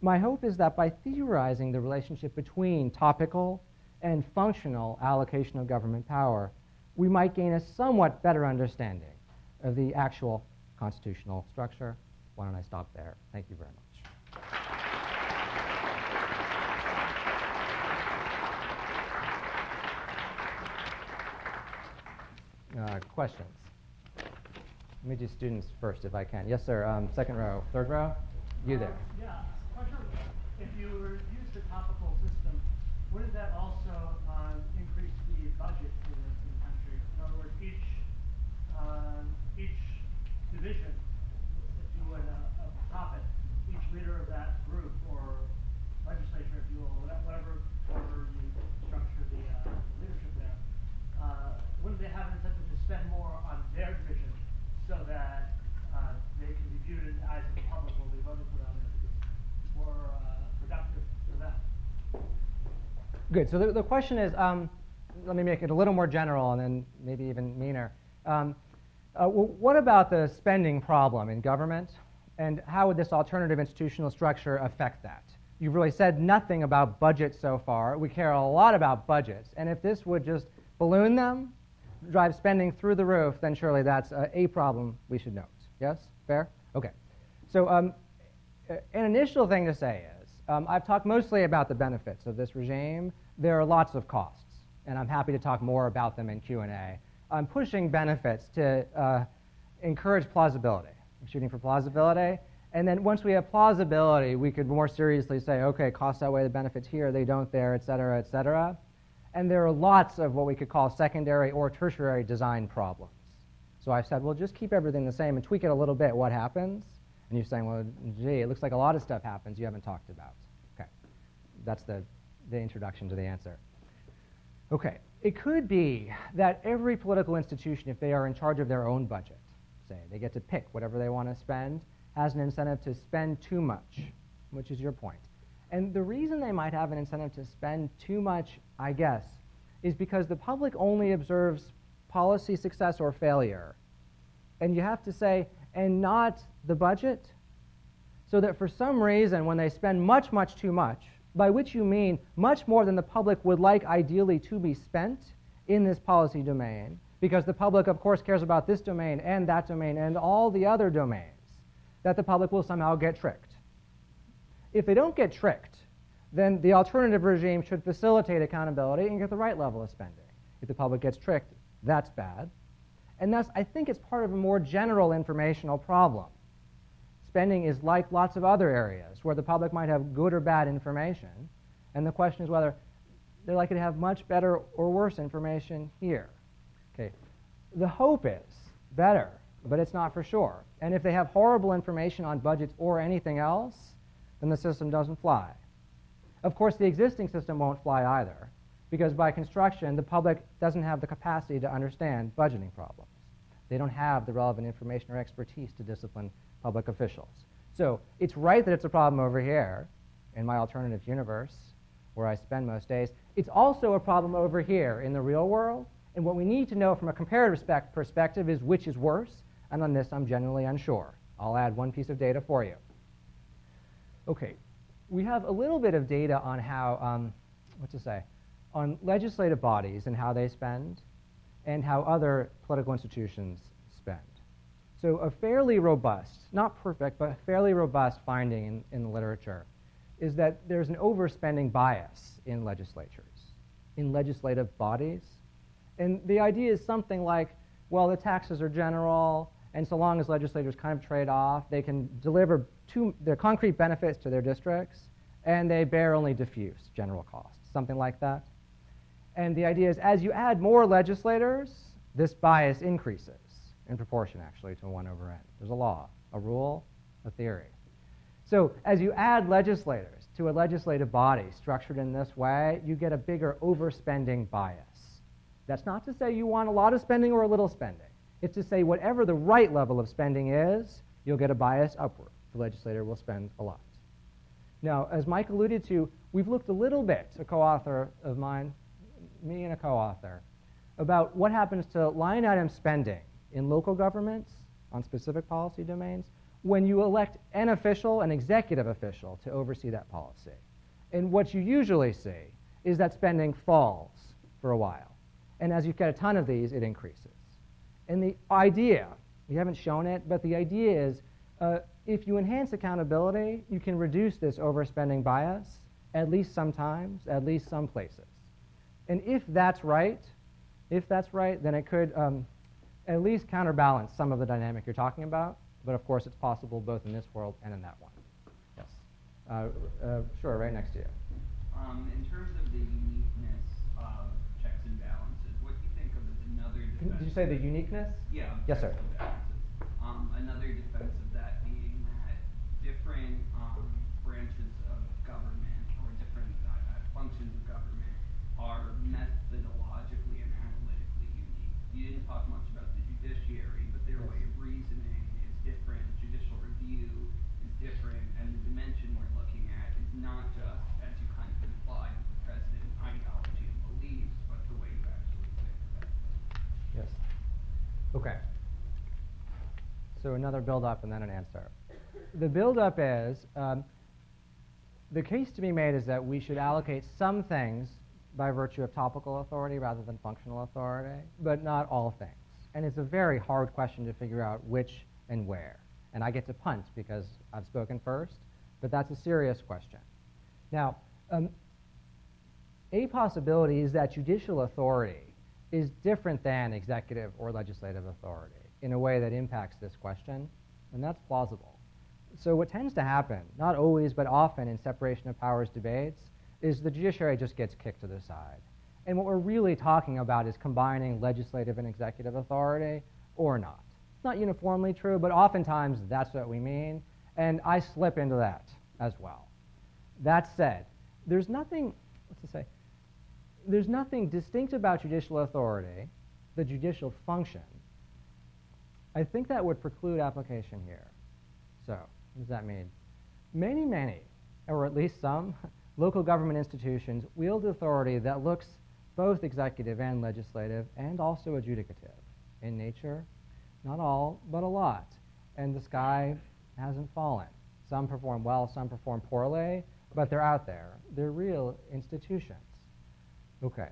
my hope is that by theorizing the relationship between topical and functional allocation of government power, we might gain a somewhat better understanding of the actual constitutional structure. Why don't I stop there? Thank you very much. Questions? Let me do students first, if I can. Yes, sir. Second row. Third row? You there. Yeah. Question. If you were to use the topical system, wouldn't that also increase the budget for the country? In other words, each division, if you would, of topic, each leader of that group or legislature, if you will, whatever order you structure the leadership there, wouldn't they have an incentive to spend more on their division so that they can be viewed in the eyes of the public when we voted for them as more productive for them? Good. So the question is, let me make it a little more general and then maybe even meaner. What about the spending problem in government, and how would this alternative institutional structure affect that? You've really said nothing about budgets so far. We care a lot about budgets, and if this would just balloon them, drive spending through the roof, then surely that's a problem we should note. Yes? Fair? Okay. So an initial thing to say is, I've talked mostly about the benefits of this regime. There are lots of costs, and I'm happy to talk more about them in Q&A. I'm pushing benefits to encourage plausibility. I'm shooting for plausibility. And then once we have plausibility, we could more seriously say, okay, costs outweigh the benefits here, they don't there, et cetera, et cetera. And there are lots of what we could call secondary or tertiary design problems. So I've said, well, just keep everything the same and tweak it a little bit. What happens? And you're saying, well, gee, it looks like a lot of stuff happens you haven't talked about. Okay. That's the introduction to the answer. Okay. It could be that every political institution, if they are in charge of their own budget, say, they get to pick whatever they want to spend, has an incentive to spend too much, which is your point. And the reason they might have an incentive to spend too much, I guess, is because the public only observes policy success or failure. And you have to say, and not the budget, so that for some reason when they spend much, much too much, by which you mean much more than the public would like ideally to be spent in this policy domain, because the public, of course, cares about this domain and all the other domains, that the public will somehow get tricked. If they don't get tricked, then the alternative regime should facilitate accountability and get the right level of spending. If the public gets tricked, that's bad. And thus, I think it's part of a more general informational problem. Spending is like lots of other areas where the public might have good or bad information, and the question is whether they're likely to have much better or worse information here. Okay. The hope is better, but it's not for sure. And if they have horrible information on budgets or anything else, then the system doesn't fly. Of course, the existing system won't fly either, because by construction, the public doesn't have the capacity to understand budgeting problems. They don't have the relevant information or expertise to discipline public officials. So it's right that it's a problem over here in my alternative universe, where I spend most days. It's also a problem over here in the real world, and what we need to know from a comparative perspective is which is worse, and on this I'm genuinely unsure. I'll add one piece of data for you. Okay, we have a little bit of data on how, on legislative bodies and how they spend, and how other political institutions spend. So a fairly robust, not perfect, but a fairly robust finding in the literature is that there's an overspending bias in legislatures, in legislative bodies. And the idea is something like, well, the taxes are general, and so long as legislators kind of trade off, they can deliver their concrete benefits to their districts, and they bear only diffuse general costs, something like that. And the idea is, as you add more legislators, this bias increases in proportion, actually, to 1/n. There's a law, a rule, a theory. So as you add legislators to a legislative body structured in this way, you get a bigger overspending bias. That's not to say you want a lot of spending or a little spending. It's to say whatever the right level of spending is, you'll get a bias upward. The legislator will spend a lot. Now, as Mike alluded to, we've looked a little bit, a co-author of mine, me and a co-author, about what happens to line item spending in local governments on specific policy domains when you elect an official, an executive official, to oversee that policy. And what you usually see is that spending falls for a while. And as you get a ton of these, it increases. And the idea, we haven't shown it, but the idea is if you enhance accountability, you can reduce this overspending bias, at least sometimes, at least some places. And if that's right, then it could at least counterbalance some of the dynamic you're talking about. But of course, it's possible both in this world and in that one. Yes. Sure, right next to you. In terms of the uniqueness of checks and balances, what do you think of as another defense? Did you say the uniqueness? Yeah. Yes, sir. Another defense of that being that different branches of government or different functions of government are methodologically and analytically unique. You didn't talk much about the judiciary, but their way of reasoning is different. Judicial review is different, and the dimension we're looking at is not just, as you kind of implied, the president's ideology and beliefs, but the way you actually think about it. Yes. Okay. So another build-up and then an answer. The build-up is, the case to be made is that we should allocate some things by virtue of topical authority rather than functional authority, but not all things. And it's a very hard question to figure out which and where. And I get to punt because I've spoken first, but that's a serious question. Now, a possibility is that judicial authority is different than executive or legislative authority in a way that impacts this question, and that's plausible. So what tends to happen, not always but often in separation of powers debates, is the judiciary just gets kicked to the side. And what we're really talking about is combining legislative and executive authority or not. It's not uniformly true, but oftentimes that's what we mean, and I slip into that as well. That said, there's nothing distinct about judicial authority, the judicial function. I think that would preclude application here. So, what does that mean? Many, or at least some, local government institutions wield authority that looks both executive and legislative and also adjudicative in nature. Not all, but a lot. And the sky hasn't fallen. Some perform well, some perform poorly, but they're out there. They're real institutions. Okay.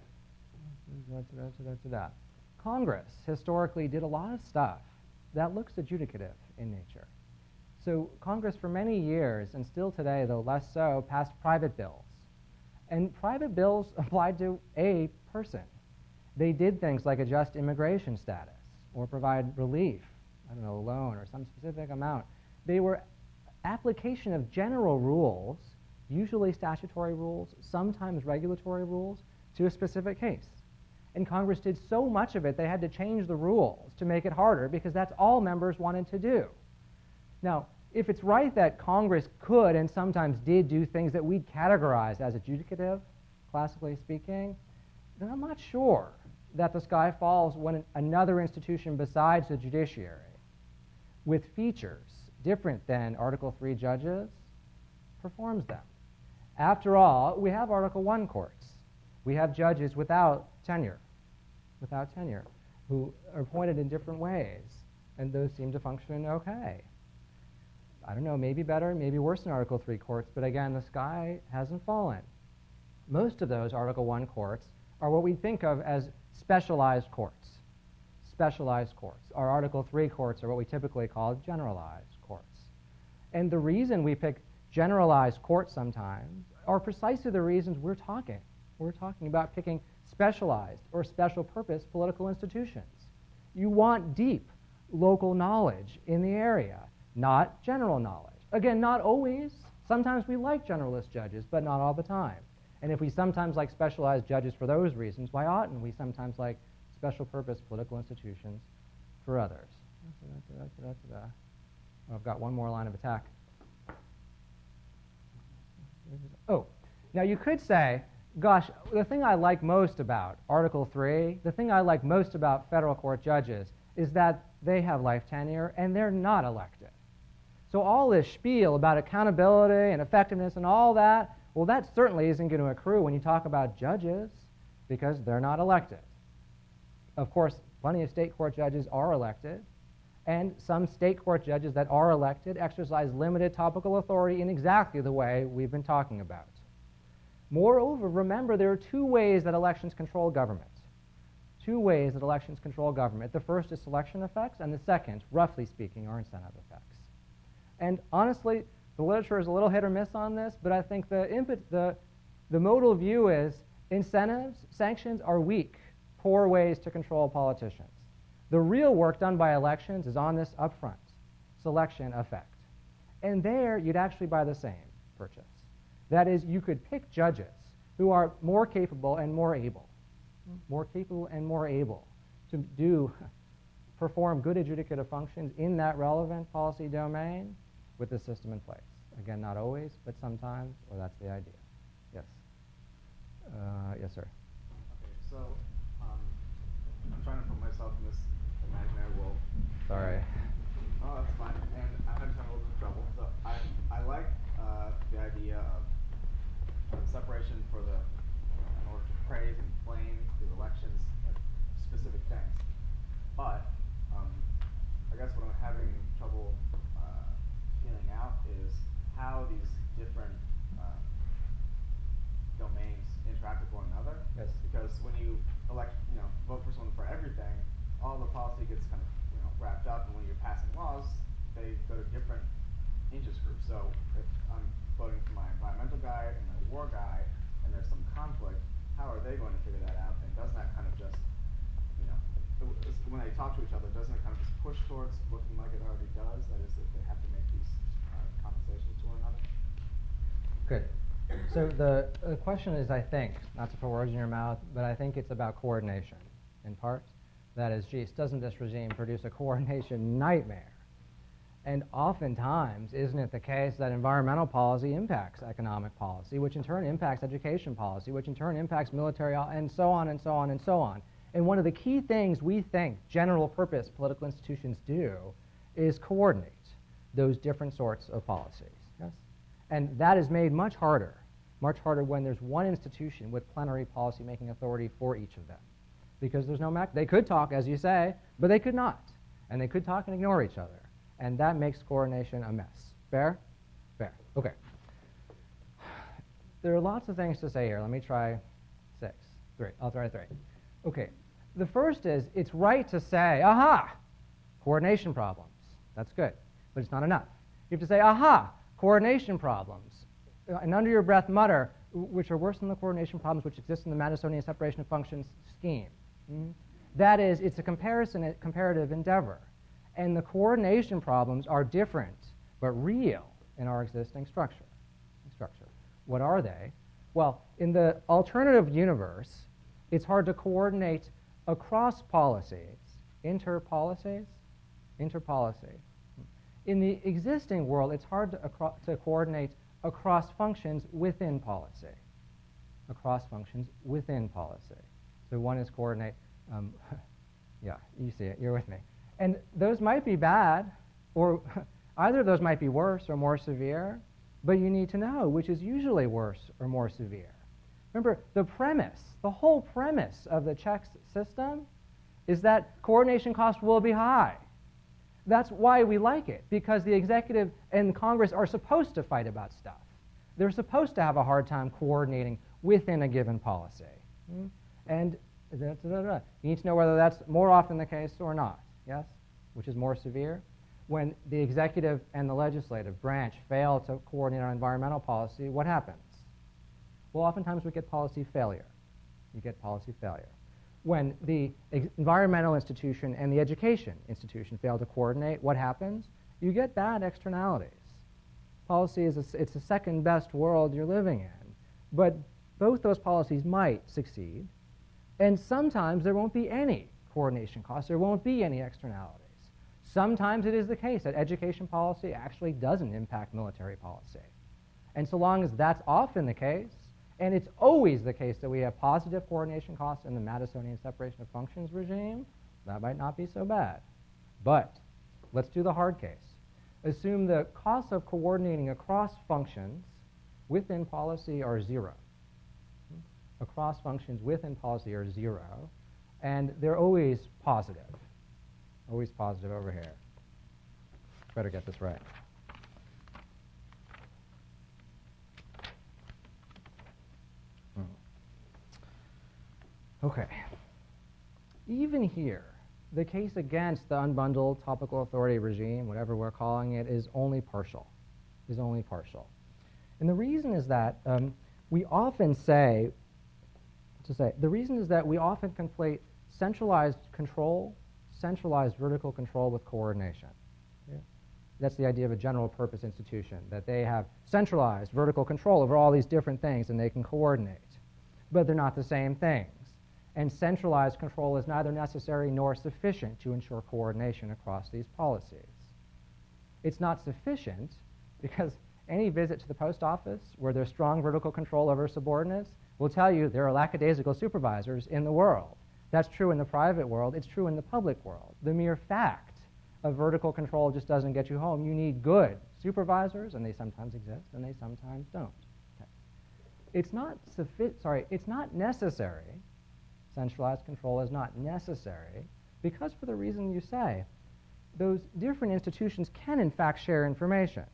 Congress historically did a lot of stuff that looks adjudicative in nature. So Congress for many years, and still today, though less so, passed private bills. And private bills applied to a person. They did things like adjust immigration status or provide relief, I don't know, a loan or some specific amount. They were application of general rules, usually statutory rules, sometimes regulatory rules, to a specific case. And Congress did so much of it, they had to change the rules to make it harder because that's all members wanted to do. Now, if it's right that Congress could and sometimes did do things that we'd categorize as adjudicative, classically speaking, then I'm not sure that the sky falls when another institution besides the judiciary, with features different than Article III judges, performs them. After all, we have Article I courts. We have judges without tenure, who are appointed in different ways, and those seem to function okay. I don't know, maybe better, maybe worse than Article III courts, but again, the sky hasn't fallen. Most of those Article I courts are what we think of as specialized courts. Specialized courts. Our Article III courts are what we typically call generalized courts. And the reason we pick generalized courts sometimes are precisely the reasons we're talking. We're talking about picking specialized or special purpose political institutions. You want deep local knowledge in the area, not general knowledge. Again, not always. Sometimes we like generalist judges, but not all the time. And if we sometimes like specialized judges for those reasons, why oughtn't we sometimes like special purpose political institutions for others? Oh, I've got one more line of attack. Oh, now you could say, gosh, the thing I like most about Article III, the thing I like most about federal court judges is that they have life tenure and they're not elected. So all this spiel about accountability and effectiveness and all that, well, that certainly isn't going to accrue when you talk about judges because they're not elected. Of course, plenty of state court judges are elected, and some state court judges that are elected exercise limited topical authority in exactly the way we've been talking about. Moreover, remember there are two ways that elections control government. Two ways that elections control government. The first is selection effects, and the second, roughly speaking, are incentive effects. And honestly, the literature is a little hit or miss on this, but I think the modal view is incentives, sanctions are weak, poor ways to control politicians. The real work done by elections is on this upfront, selection effect. And there, you'd actually buy the same purchase. That is, you could pick judges who are more capable and more able to perform good adjudicative functions in that relevant policy domain with the system in place. Again, not always, but sometimes, or that's the idea. Yes. Yes, sir. Okay, so I'm trying to put myself in this imaginary world. Sorry. Oh, that's fine. And I'm having a little bit of trouble. So I like the idea of separation in order to praise and blame these elections, like specific things. But I guess what I'm having trouble feeling out is how these different domains interact with one another. Yes. Because when you vote for someone for everything, all the policy gets kind of wrapped up, and when you're passing laws, they go to different interest groups. So if I'm voting for my environmental guy and my war guy, and there's some conflict, how are they going to figure that out? And doesn't that kind of just, when they talk to each other, doesn't it kind of just push towards looking like it already does? That is, that they have to make these compensations to one another? Good. So the question is, I think, not to put words in your mouth, but I think it's about coordination, in part. That is, geez, doesn't this regime produce a coordination nightmare? And oftentimes, isn't it the case that environmental policy impacts economic policy, which in turn impacts education policy, which in turn impacts military, and so on and so on and so on. And one of the key things we think general purpose political institutions do is coordinate those different sorts of policies. Yes? And that is made much harder when there's one institution with plenary policy-making authority for each of them. Because there's no they could talk, as you say, but they could not. And they could talk and ignore each other. And that makes coordination a mess. Fair? Fair. Okay. There are lots of things to say here. Let me try 3. I'll try 3. Okay. The first is, it's right to say, aha, coordination problems. That's good. But it's not enough. You have to say, aha, coordination problems. And under your breath mutter, which are worse than the coordination problems which exist in the Madisonian separation of functions scheme. That is, it's a comparative endeavor. And the coordination problems are different, but real in our existing structure. What are they? Well, in the alternative universe, it's hard to coordinate across policies, interpolicy. In the existing world, it's hard to coordinate across functions within policy. So one is coordinate, yeah, you see it, you're with me. And those might be bad, or either of those might be worse or more severe, but you need to know which is usually worse or more severe. Remember, the whole premise of the checks system is that coordination costs will be high. That's why we like it, because the executive and Congress are supposed to fight about stuff. They're supposed to have a hard time coordinating within a given policy. And you need to know whether that's more often the case or not, yes? Which is more severe? When the executive and the legislative branch fail to coordinate on environmental policy, what happens? Well, oftentimes we get policy failure. When the environmental institution and the education institution fail to coordinate, what happens? You get bad externalities. Policy it's the second best world you're living in. But both those policies might succeed, and sometimes there won't be any coordination costs. There won't be any externalities. Sometimes it is the case that education policy actually doesn't impact military policy. And so long as that's often the case, and it's always the case that we have positive coordination costs in the Madisonian separation of functions regime, that might not be so bad. But let's do the hard case. Assume the costs of coordinating across functions within policy are zero. Across functions within policy are zero, and they're always positive. Always positive over here. Better get this right. Okay. Even here, the case against the unbundled topical authority regime, whatever we're calling it, is only partial. And the reason is that we often conflate centralized control, centralized vertical control with coordination. Yeah? That's the idea of a general purpose institution, that they have centralized vertical control over all these different things and they can coordinate. But they're not the same things. And centralized control is neither necessary nor sufficient to ensure coordination across these policies. It's not sufficient because any visit to the post office where there's strong vertical control over subordinates will tell you there are lackadaisical supervisors in the world. That's true in the private world. It's true in the public world. The mere fact of vertical control just doesn't get you home. You need good supervisors, and they sometimes exist, and they sometimes don't. Okay. It's not necessary. Centralized control is not necessary because, for the reason you say, those different institutions can in fact share information.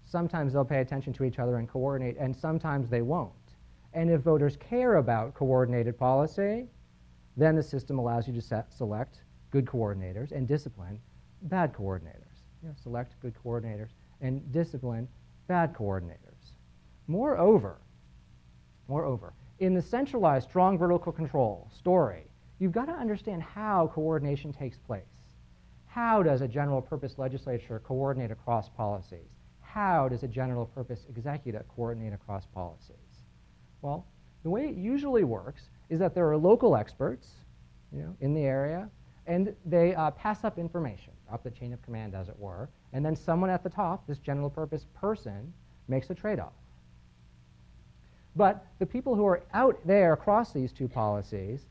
Sometimes they'll pay attention to each other and coordinate, and sometimes they won't. And if voters care about coordinated policy, then the system allows you to select good coordinators and discipline bad coordinators. Select good coordinators and discipline bad coordinators. Moreover, in the centralized strong vertical control story, you've got to understand how coordination takes place. How does a general purpose legislature coordinate across policies? How does a general purpose executive coordinate across policies? Well, the way it usually works is that there are local experts in the area, and they pass up information, up the chain of command, as it were, and then someone at the top, this general purpose person, makes a trade-off. But the people who are out there across these two policies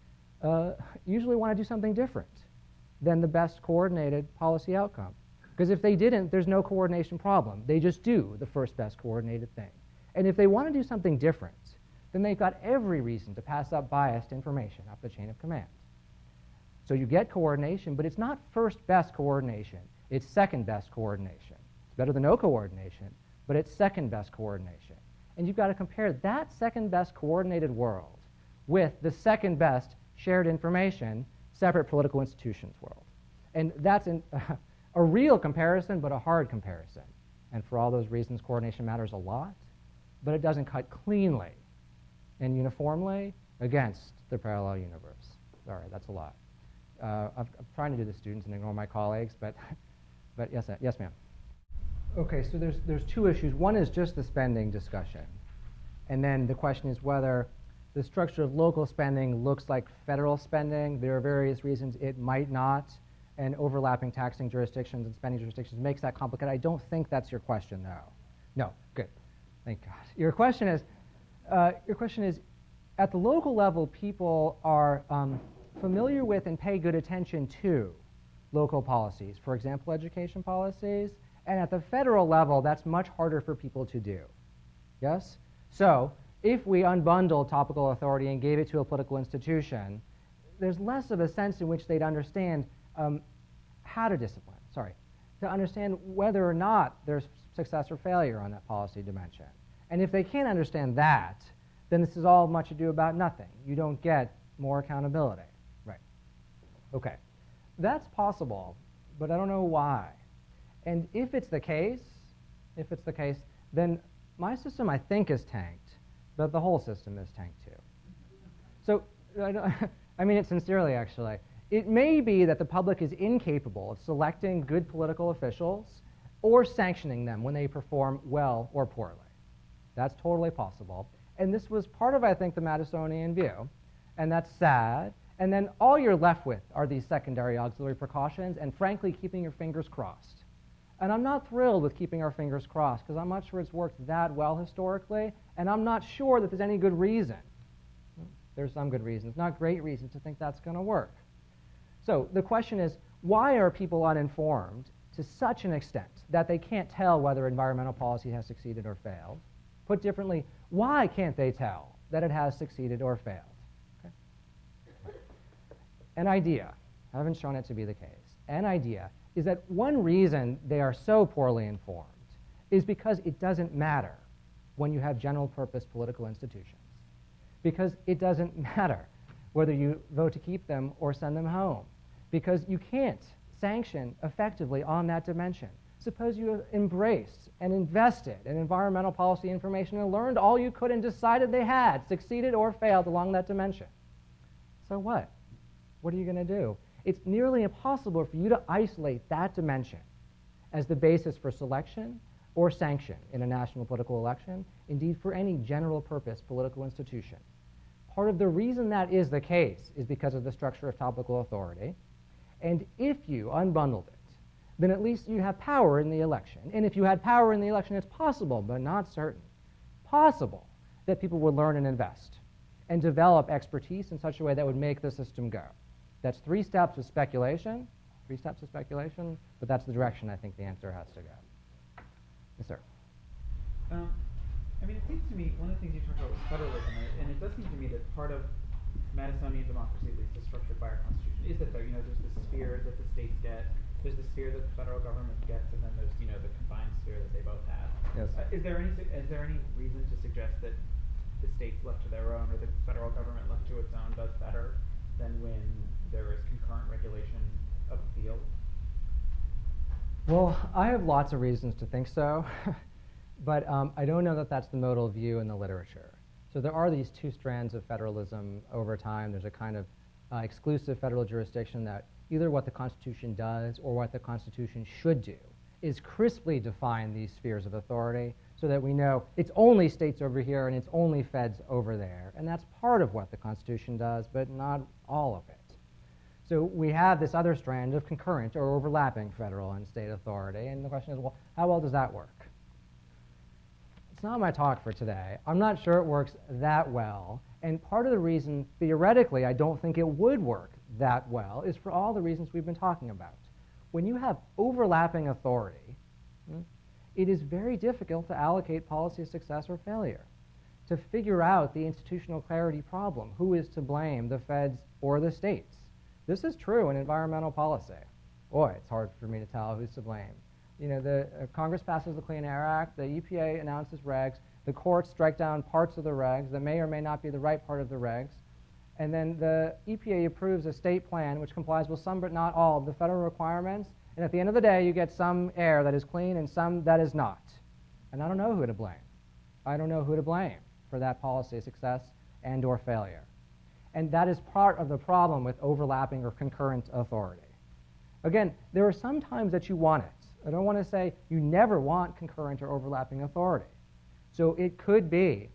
usually want to do something different than the best coordinated policy outcome. Because if they didn't, there's no coordination problem. They just do the first best coordinated thing. And if they want to do something different, then they've got every reason to pass up biased information up the chain of command. So you get coordination, but it's not first best coordination. It's second best coordination. It's better than no coordination, but it's second best coordination. And you've got to compare that second best coordinated world with the second best shared information, separate political institutions world. And that's a real comparison, but a hard comparison. And for all those reasons, coordination matters a lot, but it doesn't cut cleanly and uniformly against the parallel universe. Sorry, that's a lot. I'm trying to do the students and ignore my colleagues, but yes, ma'am. Okay, so there's two issues. One is just the spending discussion. And then the question is whether the structure of local spending looks like federal spending. There are various reasons it might not, and overlapping taxing jurisdictions and spending jurisdictions makes that complicated. I don't think that's your question, though. No, good. Thank God. Your question is, at the local level, people are familiar with and pay good attention to local policies, for example, education policies. And at the federal level, that's much harder for people to do. Yes? So if we unbundled topical authority and gave it to a political institution, there's less of a sense in which they'd understand how to discipline, to understand whether or not there's success or failure on that policy dimension. And if they can't understand that, then this is all much ado about nothing. You don't get more accountability. Right. Okay. That's possible, but I don't know why. And if it's the case, then my system, I think, is tanked, but the whole system is tanked too. So, I mean it sincerely, actually. It may be that the public is incapable of selecting good political officials or sanctioning them when they perform well or poorly. That's totally possible. And this was part of, I think, the Madisonian view, and that's sad. And then all you're left with are these secondary auxiliary precautions and, frankly, keeping your fingers crossed. And I'm not thrilled with keeping our fingers crossed because I'm not sure it's worked that well historically, and I'm not sure that there's any good reason. There's some good reasons, not great reasons to think that's going to work. So the question is, why are people uninformed to such an extent that they can't tell whether environmental policy has succeeded or failed? Put differently, why can't they tell that it has succeeded or failed? Okay. An idea, I haven't shown it to be the case, an idea is that one reason they are so poorly informed is because it doesn't matter when you have general purpose political institutions. Because it doesn't matter whether you vote to keep them or send them home. Because you can't sanction effectively on that dimension. Suppose you embraced and invested in environmental policy information and learned all you could and decided they had succeeded or failed along that dimension. So what? What are you going to do? It's nearly impossible for you to isolate that dimension as the basis for selection or sanction in a national political election, indeed for any general purpose political institution. Part of the reason that is the case is because of the structure of topical authority. And if you unbundled it, then at least you have power in the election. And if you had power in the election, it's possible, but not certain, possible that people would learn and invest and develop expertise in such a way that would make the system go. That's 3 steps of speculation, but that's the direction I think the answer has to go. Yes, sir. I mean, it seems to me, one of the things you talked about was federalism, and it does seem to me that part of Madisonian democracy, at least as structured by our Constitution, is that there's the sphere that the states get, there's the sphere that the federal government gets, and then there's, the combined sphere that they both have. Yes. Is there any reason to suggest that the states left to their own or the federal government left to its own does better than when there is concurrent regulation of the field? Well, I have lots of reasons to think so, but I don't know that that's the modal view in the literature. So there are these 2 strands of federalism over time. There's a kind of exclusive federal jurisdiction that either what the Constitution does or what the Constitution should do is crisply define these spheres of authority so that we know it's only states over here and it's only feds over there. And that's part of what the Constitution does, but not all of it. So we have this other strand of concurrent or overlapping federal and state authority. And the question is, well, how well does that work? It's not my talk for today. I'm not sure it works that well. And part of the reason, theoretically, I don't think it would work that well is for all the reasons we've been talking about. When you have overlapping authority, it is very difficult to allocate policy success or failure, to figure out the institutional clarity problem. Who is to blame, the feds or the states? This is true in environmental policy. Boy, it's hard for me to tell who's to blame. The Congress passes the Clean Air Act, the EPA announces regs, the courts strike down parts of the regs that may or may not be the right part of the regs, and then the EPA approves a state plan which complies with some but not all of the federal requirements, and at the end of the day you get some air that is clean and some that is not. And I don't know who to blame. I don't know who to blame for that policy success and or failure. And that is part of the problem with overlapping or concurrent authority. Again, there are some times that you want it. I don't want to say you never want concurrent or overlapping authority. So it could be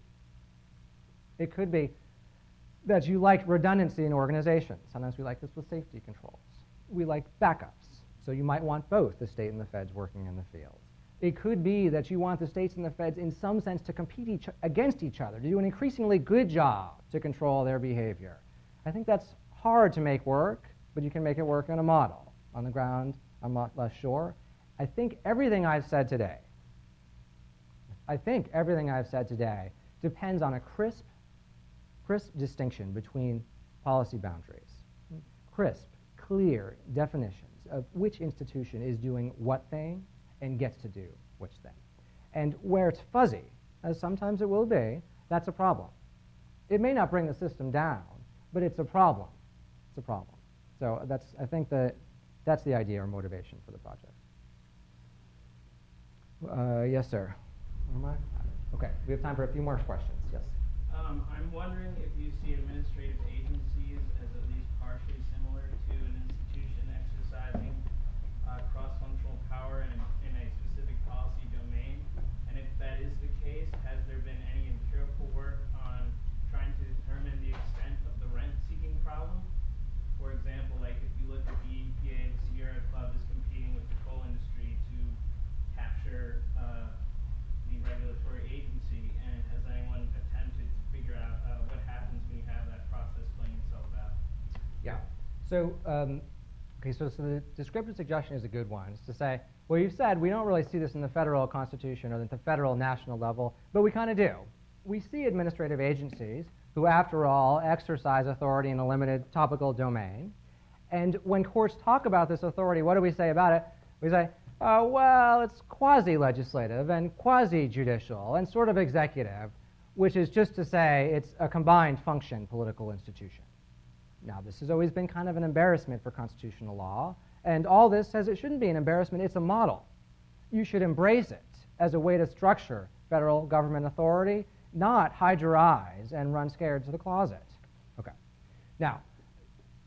that you like redundancy in organizations. Sometimes we like this with safety controls. We like backups. So you might want both the state and the feds working in the field. It could be that you want the states and the feds in some sense to compete against each other, to do an increasingly good job to control their behavior. I think that's hard to make work, but you can make it work in a model. On the ground, I'm not less sure. I think everything I've said today depends on a crisp distinction between policy boundaries. Crisp, clear definitions of which institution is doing what thing and gets to do which thing. And where it's fuzzy, as sometimes it will be, that's a problem. It may not bring the system down, but it's a problem. It's a problem. So I think that's the idea or motivation for the project. Yes, sir. Where am I? Okay, we have time for a few more questions. Yes. I'm wondering if you see administrative agencies as at least partially similar to an institution exercising cross-functional power in a specific policy domain, and if that is the case, has there been any empirical work on trying to determine the extent of the rent-seeking problem? For example, like if you look at the EPA, the Sierra Club is competing with the coal industry to capture the regulatory agency, and has anyone attempted to figure out what happens when you have that process playing itself out? Yeah. So, so the descriptive suggestion is a good one. It's to say, well, you've said we don't really see this in the federal constitution or at the federal national level, but we kind of do. We see administrative agencies who, after all, exercise authority in a limited topical domain. And when courts talk about this authority, what do we say about it? We say, well, it's quasi-legislative and quasi-judicial and sort of executive, which is just to say it's a combined function political institution. Now, this has always been kind of an embarrassment for constitutional law, and all this says it shouldn't be an embarrassment. It's a model. You should embrace it as a way to structure federal government authority, not hide your eyes and run scared to the closet. Okay. Now,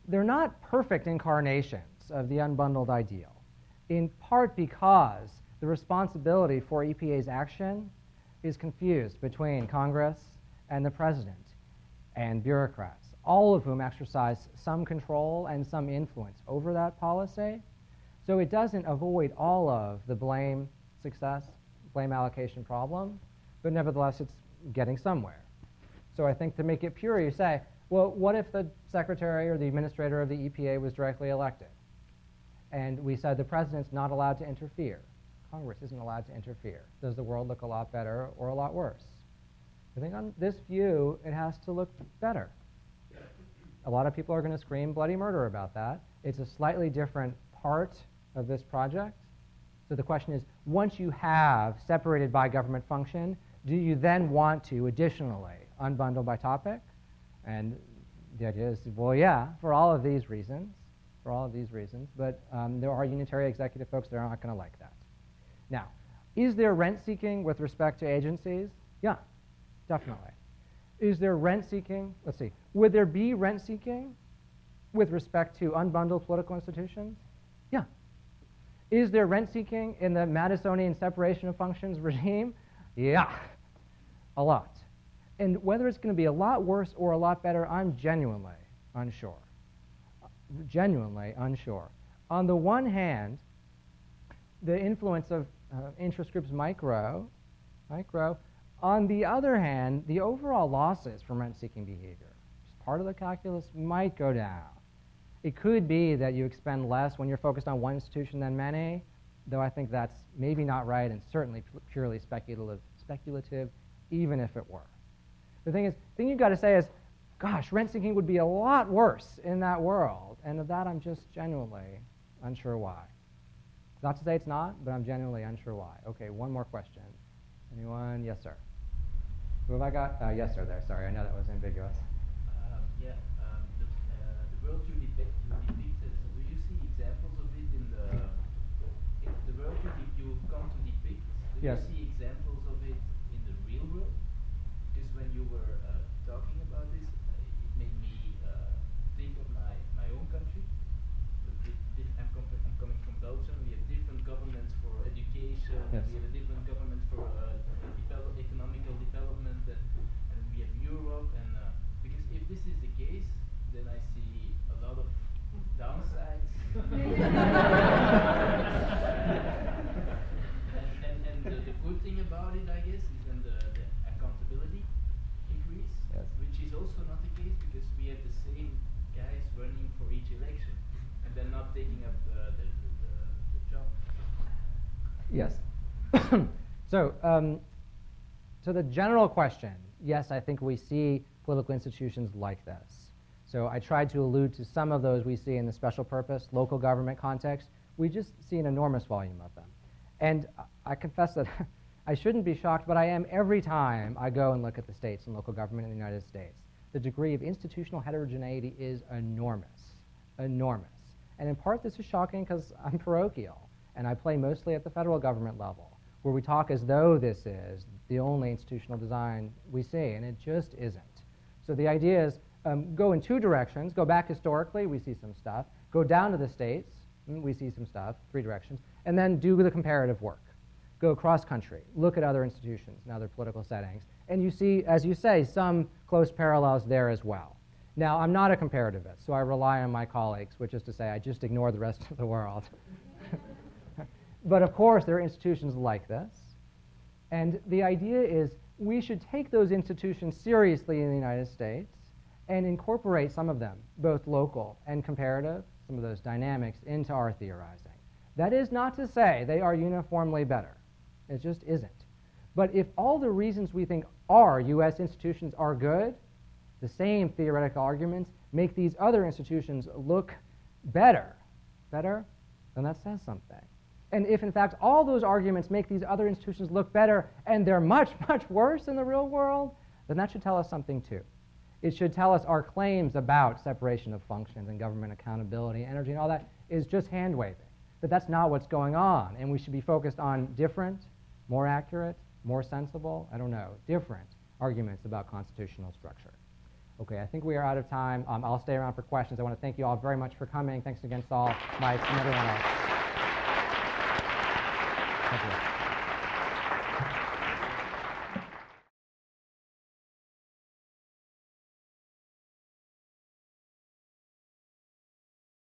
they're not perfect incarnations of the unbundled ideal, in part because the responsibility for EPA's action is confused between Congress and the president and bureaucrats, all of whom exercise some control and some influence over that policy. So it doesn't avoid all of the blame allocation problem, but nevertheless it's getting somewhere. So I think to make it pure, you say, well, what if the secretary or the administrator of the EPA was directly elected? And we said the president's not allowed to interfere. Congress isn't allowed to interfere. Does the world look a lot better or a lot worse? I think on this view, it has to look better. A lot of people are going to scream bloody murder about that. It's a slightly different part of this project. So the question is, once you have separated by government function, do you then want to additionally unbundle by topic? And the idea is, well, yeah, for all of these reasons, but there are unitary executive folks that are not going to like that. Now, is there rent-seeking with respect to agencies? Yeah, definitely. Is there rent-seeking? Let's see. Would there be rent-seeking with respect to unbundled political institutions? Yeah. Is there rent-seeking in the Madisonian separation of functions regime? Yeah, a lot. And whether it's going to be a lot worse or a lot better, I'm genuinely unsure. Genuinely unsure. On the one hand, the influence of interest groups micro. On the other hand, the overall losses from rent-seeking behavior, just part of the calculus, might go down. It could be that you expend less when you're focused on one institution than many, though I think that's maybe not right and certainly purely speculative, even if it were. The thing you've got to say is, gosh, rent-seeking would be a lot worse in that world, and of that I'm just genuinely unsure why. Not to say it's not, but I'm genuinely unsure why. Okay, one more question. Anyone? Yes, sir. Who have I got? Yes, sir, there. Sorry, I know that was ambiguous. The world you depicted, do you see examples of it in the world you've come to depict? Do Yes. you see examples of it in the real world? Because when you were talking about this, it made me Yes. We have a different government for economical development, and we have Europe. And because if this is the case, then I see a lot of downsides. and the good thing about it, I guess, is then the accountability increase, Yes. which is also not the case because we have the same guys running for each election, and they're not taking up the job. Yes. So the general question, yes, I think we see political institutions like this. So I tried to allude to some of those we see in the special purpose, local government context. We just see an enormous volume of them. And I confess that I shouldn't be shocked, but I am every time I go and look at the states and local government in the United States. The degree of institutional heterogeneity is enormous, enormous. And in part this is shocking because I'm parochial, and I play mostly at the federal government level, where we talk as though this is the only institutional design we see, and it just isn't. So the idea is go in two directions. Go back historically, we see some stuff. Go down to the states, we see some stuff, three directions. And then do the comparative work. Go cross country, look at other institutions and other political settings. And you see, as you say, some close parallels there as well. Now, I'm not a comparativist, so I rely on my colleagues, which is to say I just ignore the rest of the world. But of course, there are institutions like this. And the idea is we should take those institutions seriously in the United States and incorporate some of them, both local and comparative, some of those dynamics, into our theorizing. That is not to say they are uniformly better. It just isn't. But if all the reasons we think our U.S. institutions are good, the same theoretical arguments make these other institutions look better, then that says something. And if, in fact, all those arguments make these other institutions look better and they're much, much worse in the real world, then that should tell us something, too. It should tell us our claims about separation of functions and government accountability, energy, and all that is just hand-waving, that that's not what's going on, and we should be focused on different, more accurate, more sensible, different arguments about constitutional structure. Okay, I think we are out of time. I'll stay around for questions. I want to thank you all very much for coming. Thanks again, Saul, Mike, and everyone else. Thank you.